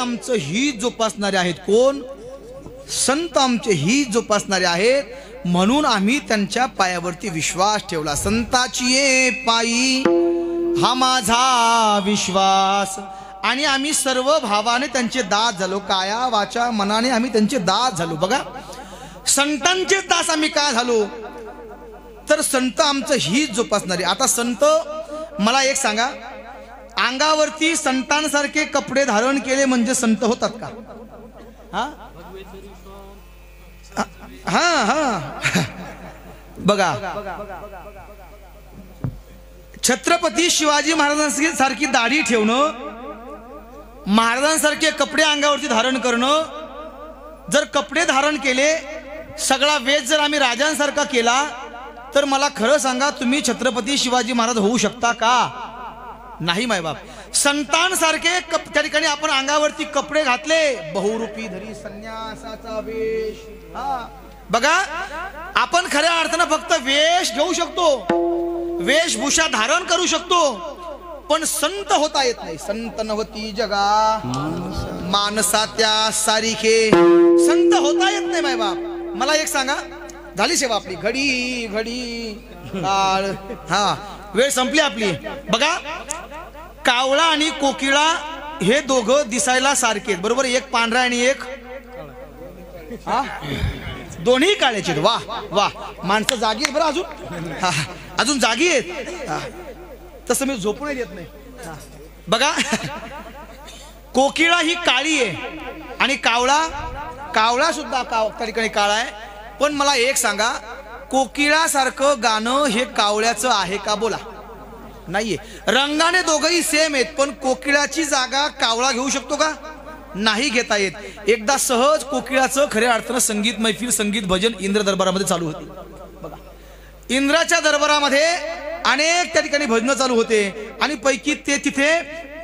आमचं हित जोपासणारे आहेत. कोण? संत आमचे हित जोपासणारे आहेत, म्हणून आम्ही त्यांच्या पायावरती विश्वास ठेवला. संताची ये पायी हा माझा विश्वास. आणि आम्ही सर्व भावाने त्यांचे दास झालो. काया वाचा मनाने आम्ही त्यांचे दास झालो. बघा, संतांचे दास आम्ही का झालो? तर संत आमचं हित जोपासणारे. आता संत, मला एक सांगा, अंगावरती संतांसारखे कपडे धारण केले म्हणजे संत होतात का? हा हा हा बघा, छत्रपती शिवाजी महाराजांसारखी दाढी ठेवणं, महाराजांसारखे कपडे अंगावरती धारण करणं, जर कपडे धारण केले, सगळा वेश जर आम्ही राजांसारखा केला, तर मला खरं सांगा, तुम्ही छत्रपती शिवाजी महाराज होऊ शकता का? नाही मायबाप. संतांसारखे त्या ठिकाणी आपण अंगावरती कपडे घातले, बहुरूपी धरी संन्यासाचा वेश. हा बघा, आपण खऱ्या अर्थानं फक्त वेश घेऊ शकतो, वेशभूषा धारण करू शकतो, पण संत होता येत नाही. संत नव्हती जगा मानसा त्या सारिखे, संत होता येत नाही मायबाप. मला एक सांगा, झाली सेवा आपली, घडी घडी काळ, हा वेळ संपली आपली. बघा, कावळा आणि कोकिळा हे दोघं दिसायला सारखे, बरोबर, एक पांढरा आणि एक दोन्ही काळ्याचे. वा वा, माणसं जागी आहेत बरं, अजून अजून जागी आहेत. तसं मी झोपून येत नाही. बघा, कोकिळा ही काळी आहे आणि कावळा सुद्धा त्या ठिकाणी काळा आहे. पण मला एक सांगा, कोकिळासारखं गाणं हे कावळ्याचं आहे का? बोला. नाहीये. रंगाने दोघंही सेम आहेत, पण कोकिळाची जागा कावळा घेऊ शकतो का? नाही घेता येत. एकदा सहज कोकिळाचं खऱ्या अर्थानं संगीत मैफिल, संगीत भजन इंद्र दरबारामध्ये चालू होते. बघा, इंद्राच्या दरबारामध्ये अनेक त्या ठिकाणी भजनं चालू होते आणि पैकी ते तिथे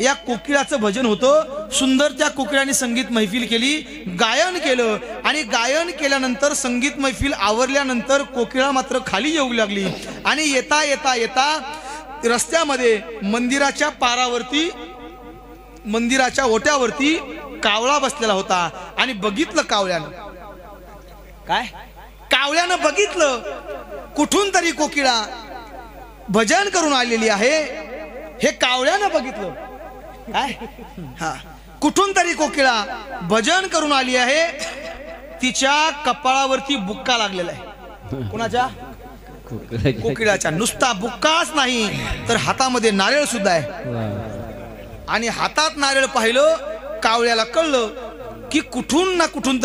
या कोकिळाचं भजन होतं. सुंदर त्या कोकिळाने संगीत मैफिल केली, गायन केलं आणि गायन केल्यानंतर संगीत मैफिल आवरल्यानंतर कोकिळा मात्र खाली येऊ लागली आणि येता येता येता रस्त्यामध्ये मंदिराच्या पारावरती, मंदिराच्या ओट्यावरती कावळा बसलेला होता आणि बघितलं कावळ्यानं. काय? कावळ्यानं बघितलं, कुठून तरी कोकिळा भजन करून आलेली आहे. हे कावळ्यानं बघितलं. काय? हा, कुठून तरी कोकिळा भजन करून आली आहे. तिच्या कपाळावरती बुक्का लागलेला आहे. कुणाच्या? कोकिळाच्या. नुसता बुक्काच नाही तर हातामध्ये नारळ सुद्धा आहे. आणि हातात नारळ पाहिलं, कावळ्याला कळलं की कुठून ना कुठून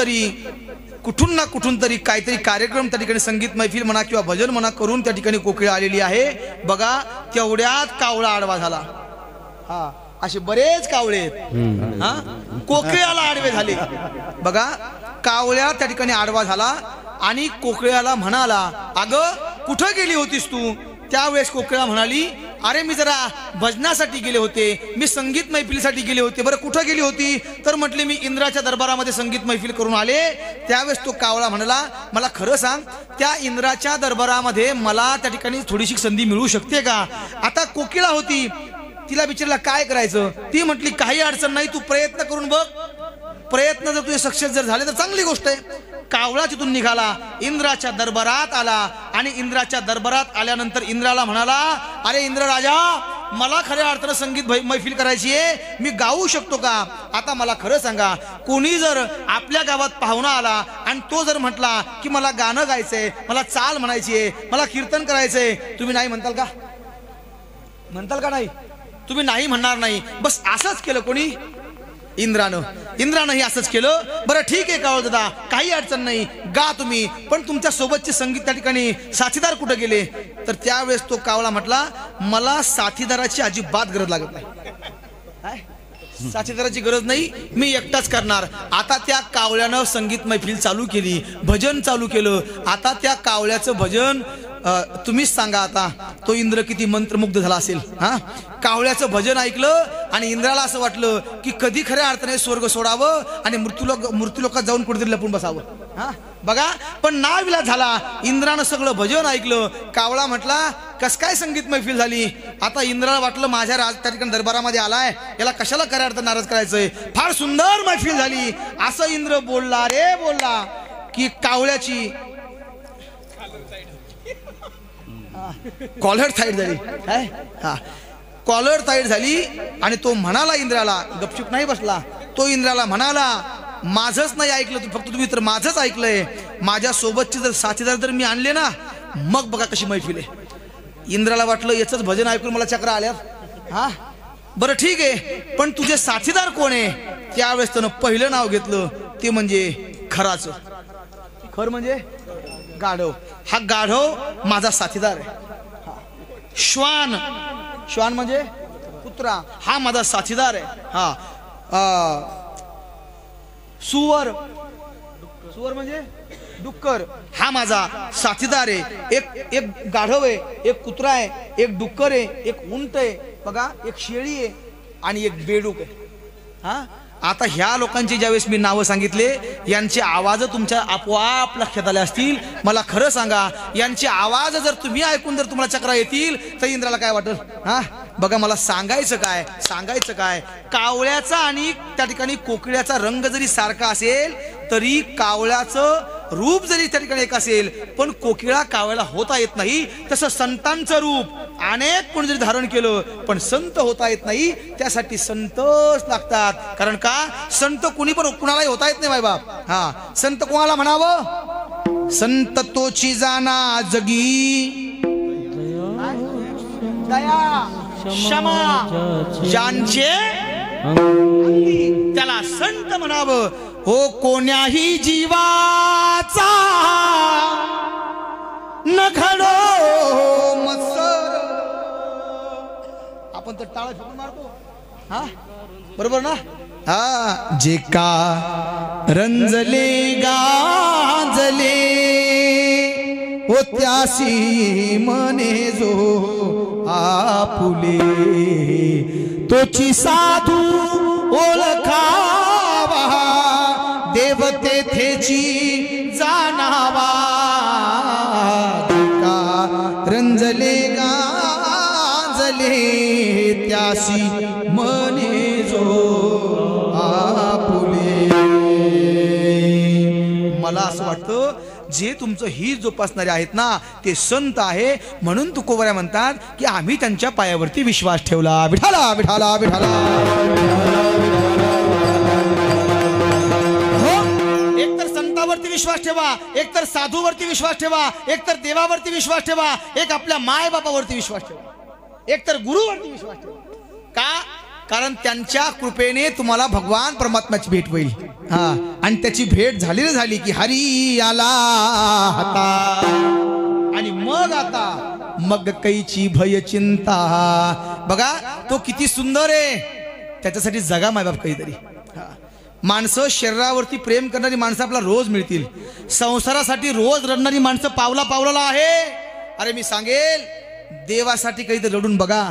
तरी काहीतरी कार्यक्रम त्या ठिकाणी, संगीत मैफिल म्हणा किंवा भजन म्हणा, करून त्या ठिकाणी कोकिळा आलेली आहे. बघा, तेवढ्यात कावळा आडवा झाला. हा, असे बरेच कावळे आहेत. हा, कोकिळ्याला आडवे झाले. बघा, कावळ्या त्या ठिकाणी आडवा झाला आणि कोकिळ्याला म्हणाला, अगं कुठं गेली होतीस तू? त्यावेळेस कोकिळा म्हणाली, अरे मी जरा भजनासाठी गेले होते, मी संगीत मैफिलीसाठी गेले होते. बरं, कुठं गेली होती? तर म्हटले, मी इंद्राच्या दरबारामध्ये संगीत मैफिल करून आले. त्यावेळेस तो कावळा म्हणाला, मला खरं सांग, त्या इंद्राच्या दरबारामध्ये मला त्या ठिकाणी थोडीशी संधी मिळू शकते का? आता कोकिळा होती, तिला विचारला काय करायचं? ती म्हटली, काही अडचण नाही, तू प्रयत्न करून बघ. प्रयत्न जर तुझे सक्सेस जर झाले तर चांगली गोष्ट आहे. कावळा तिथून निघाला, इंद्राच्या दरबारात आला आणि इंद्राच्या दरबारात आल्यानंतर इंद्राला म्हणाला, अरे इंद्र राजा, मला खऱ्या अर्थानं संगीत मैफिल करायची आहे, मी गाऊ शकतो का? आता मला खरं सांगा, कोणी जर आपल्या गावात पाहुणा आला आणि तो जर म्हटला की मला गाणं गायचंय, मला चाल म्हणायची आहे, मला कीर्तन करायचंय, तुम्ही नाही म्हणताल का? म्हणताल का नाही? तुम्ही नाही म्हणणार नाही. बस असंच केलं कोणी? इंद्रानं असंच केलं. बरं ठीक आहे कावळ दादा, काही अडचण नाही, गा तुम्ही, पण तुमच्या सोबतचे संगीत त्या ठिकाणी साथीदार कुठे गेले? तर त्यावेळेस तो कावळा म्हटला, मला साथीदाराची अजिबात गरज लागत नाही. साथीदाराची गरज नाही, मी एकटाच करणार. आता त्या कावळ्यानं संगीत मैफिल चालू केली, भजन चालू केलं. आता त्या कावळ्याचं भजन तुम्हीच सांगा, आता तो इंद्र किती मंत्रमुग्ध झाला असेल. हा, कावळ्याचं भजन ऐकलं आणि इंद्राला असं वाटलं की कधी खऱ्या अर्थाने स्वर्ग सोडावं आणि मृत्यूलोकात जाऊन कुठेतरी लपून बसावं. हा बघा, पण नाविलाज झाला. इंद्रानं सगळं भजन ऐकलं. कावळा म्हटला कस काय संगीत मैफिल झाली. आता इंद्राला वाटलं माझ्या त्या ठिकाणी दरबारामध्ये आलाय, याला कशाला खऱ्या अर्थ नाराज करायचंय. फार सुंदर मैफिल झाली असं इंद्र बोलला रे बोलला की कावळ्याची कॉलर साईड झाली. काय हा कॉलर साईड झाली. आणि तो म्हणाला इंद्राला, गपचूप नाही बसला तो. इंद्राला म्हणाला माझंच नाही ऐकलं तू, फक्त तुम्ही तर माझंच ऐकलंय. माझ्या सोबतचे जर साथीदार जर मी आणले ना, मग बघा कशी मैफिल आहे. इंद्राला वाटलं याचंच भजन ऐकून मला चक्र आल्यात. हा बरं ठीक आहे, पण तुझे साथीदार कोण आहे. त्यावेळेस त्यानं पहिलं नाव घेतलं ते म्हणजे खराचं. खर म्हणजे गाढव. हा गाढव माझा साथीदार आहे. श्वान, श्वान म्हणजे कुत्रा, हा माझा साथीदार आहे. हा सुवर, सुवर म्हणजे डुक्कर, हा माझा साथीदार आहे. एक गाढव आहे, एक कुत्रा आहे, एक डुक्कर आहे, एक उंट आहे बघा, एक शेळी आहे आणि एक बेडूक आहे. हा आता ह्या लोकांची ज्यावेळेस मी नावं सांगितले, यांचे आवाज तुमच्या आपोआप लक्षात आले असतील. मला खरं सांगा, यांचे आवाज जर तुम्ही ऐकून जर तुम्हाला चक्रा येतील तर इंद्राला काय वाटेल. हा बघा, मला सांगायचं काय, कावळ्याचा आणि त्या ठिकाणी कोकिळ्याचा रंग जरी सारखा असेल तरी कावळ्याचं रूप जरी त्या ठिकाणी एक असेल, पण कोकिळा कावळ्याला होता येत नाही. तसं संतांचं रूप अनेक कोणी जरी धारण केलं पण संत होता येत नाही. त्यासाठी संतच लागतात. कारण का, संत कुणी पण कुणालाही होता येत नाही माय बाप. हा संत कोणाला म्हणावं. संत तोची जाना जगी दया क्षमा ज्यांचे त्याला संत म्हणावं. हो कोण्याही जीवाचा न घडो मत्सर. आपण तर टाळा फेकून मारतो. हा बरोबर ना. हा जे का रंजले गाजले ओ त्यासी मने जो आपुले, तोची साधू ओळखावा देव तेथेची जाणावा. का रंजले गाजले त्यासी मने जो आपुले. मला असं वाटतं जे तुमचं ही जोपासणारे आहेत ना ते संत आहे. म्हणून तुकोबऱ्या म्हणतात की आम्ही त्यांच्या पायावरती विश्वास ठेवला. विठाला विठाला विठाला. एक तर संतावरती विश्वास ठेवा, एक तर साधूवरती विश्वास ठेवा, एक तर देवावरती विश्वास ठेवा, एक आपल्या माय बापावरती विश्वास ठेवा, एक तर गुरुवरती विश्वास ठेवा. का, कारण त्यांच्या कृपेने तुम्हाला भगवान परमात्म्याची भेट होईल. हा आणि त्याची भेट झाली की हरी आला हाता. आणि मग आता मग कैची भय चिंता. बघा तो किती सुंदर आहे. त्याच्यासाठी जगा मायबाप काहीतरी. माणसं शरीरावरती प्रेम करणारी माणसं आपल्याला रोज मिळतील. संसारासाठी रोज रडणारी माणसं पावला पावलाला आहे. अरे मी सांगेल, देवासाठी काहीतरी रडून बघा.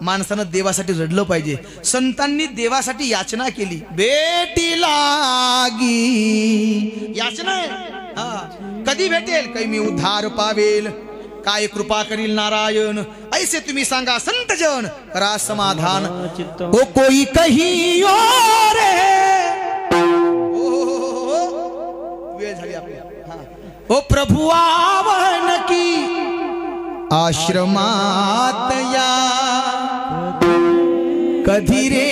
माणसानं देवासाठी रडलं पाहिजे. संतांनी देवासाठी याचना केली. बेटी लागी याचना आहे. कधी भेटेल, काही मी उद्धार पावेल, काय कृपा करील नारायण. ऐसे तुम्ही सांगा संतजन, करा समाधान. ओ कोई कही और वेळ झाली आपली. ओ प्रभु आवन की आश्रमात या, कधी रे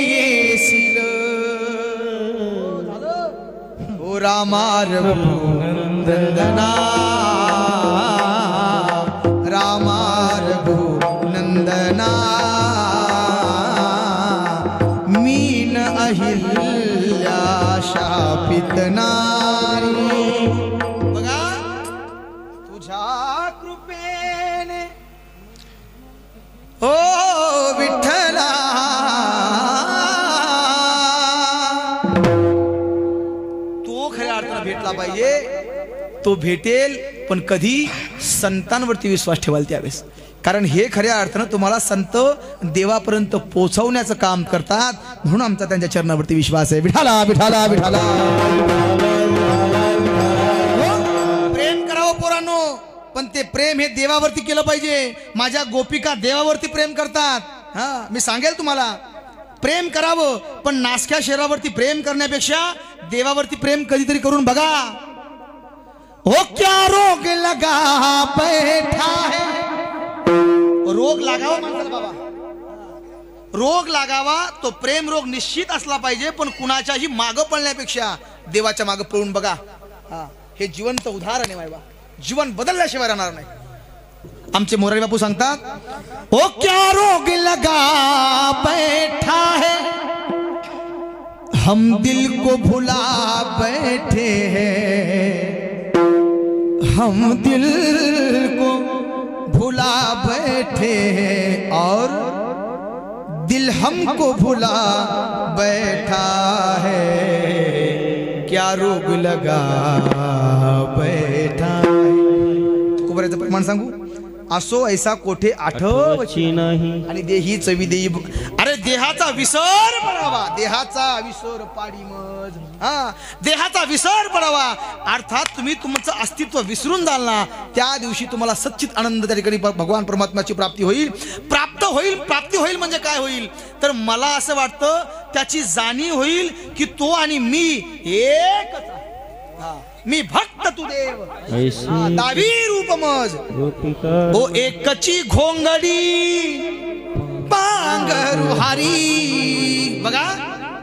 येशील. ओ रामा रघुनंदना, रामा रघुनंदना. मीन अहिल्या शापित नारी. बघा तुझ्या कृपेने ओ विठ्ठला तो खऱ्या अर्थाने भेटला पाहिजे. तो भेटेल पण कधी, संतांवरती विश्वास ठेवाल त्यावेळेस. कारण हे खऱ्या अर्थानं तुम्हाला संत देवापर्यंत पोहोचवण्याचं काम करतात. म्हणून आमचा त्यांच्या चरणावरती विश्वास आहे. विठाला विठाला विठाला. पण ते प्रेम हे देवावरती केलं पाहिजे. माझ्या गोपिका देवावरती प्रेम करतात. हा, मी सांगेल तुम्हाला, प्रेम करावं, पण नासक्या शहरावरती प्रेम करण्यापेक्षा देवावरती प्रेम कधीतरी करून बघा. हो क्या रोग लगा बैठा है. रोग लागावा माणसाला बाबा, रोग लागावा तो प्रेम रोग निश्चित असला पाहिजे, पण कुणाच्याही मागं पळण्यापेक्षा देवाच्या मागं पळून बघा. हे जिवंत उदाहरण आहे बाबा, जीवन बदलल्याशिवाय राहणार नाही. आमचे मोरारी बापू सांगतात, ओ क्या रोग लगा बैठा है, हम दिल को भुला बैठे हैं, हम दिल को भुला बैठे हैं और दिल हमको भुला बैठा है, क्या रोग लगा बैठा है. तुकोबऱ्याचं प्रमाण सांगू, असो ऐसा कोठे आठवची नाही आणि देही चवी देई. अरे देहाचा विसर पडावा, देहाचा विसर पाडी मज. हा, देहाचा विसर पडावा अर्थात तुम्ही तुमचं अस्तित्व विसरून जाल ना, त्या दिवशी तुम्हाला सच्चित आनंद त्या ठिकाणी भगवान परमात्म्याची प्राप्ती होईल. प्राप्ती होईल म्हणजे काय होईल तर मला असं वाटतं त्याची जाणीव होईल की तो आणि मी एकच. मी भक्त तू देव, दावी रूप मज, ओ एकची घोंगडी पांगरुहारी. बघा,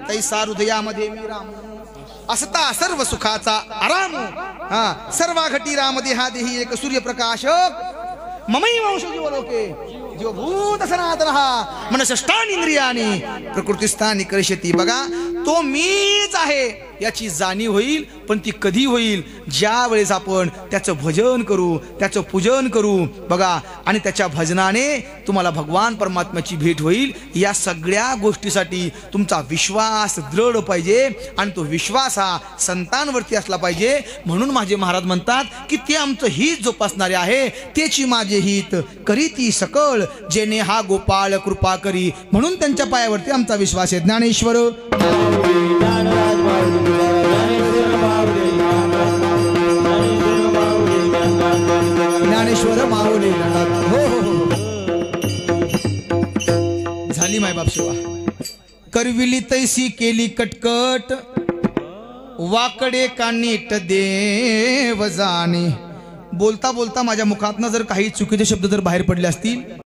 तैसा हृदयामध्ये मी राम, असता सर्व सुखाचा आराम. सर्वा घटी राम देहा देही एक सूर्यप्रकाशक, ममई वंश जीवलोके जीवभूत सनातन मनसष्टानी इंद्रियानी प्रकृतीस्थानी करिष्यति. बघा, तो मीच आहे याची जाणीव होईल, पण ती कधी होईल ज्या वेळेस आपण त्याचं भजन करू, त्याचं पूजन करू. बघा, आणि त्याच्या भजनाने तुम्हाला भगवान परमात्म्याची भेट होईल. या सगळ्या गोष्टीसाठी तुमचा विश्वास दृढ पाहिजे आणि तो विश्वास हा संतांवरती असला पाहिजे. म्हणून माझे महाराज म्हणतात की ते आमचं हित जोपासणारे आहे, तेची माझे हित करीती सकळ, जेने हा गोपाळ कृपा करी. म्हणून त्यांच्या पायावरती आमचा विश्वास आहे. ज्ञानेश्वर ज्ञानेश्वर माऊली. हो हो, झाली मायबाप सेवा. करविली तैसी केली कटकट, वाकडे का नीट देव जाणे. बोलता बोलता माझ्या मुखातनं जर काही चुकीचे शब्द जर बाहेर पडले असतील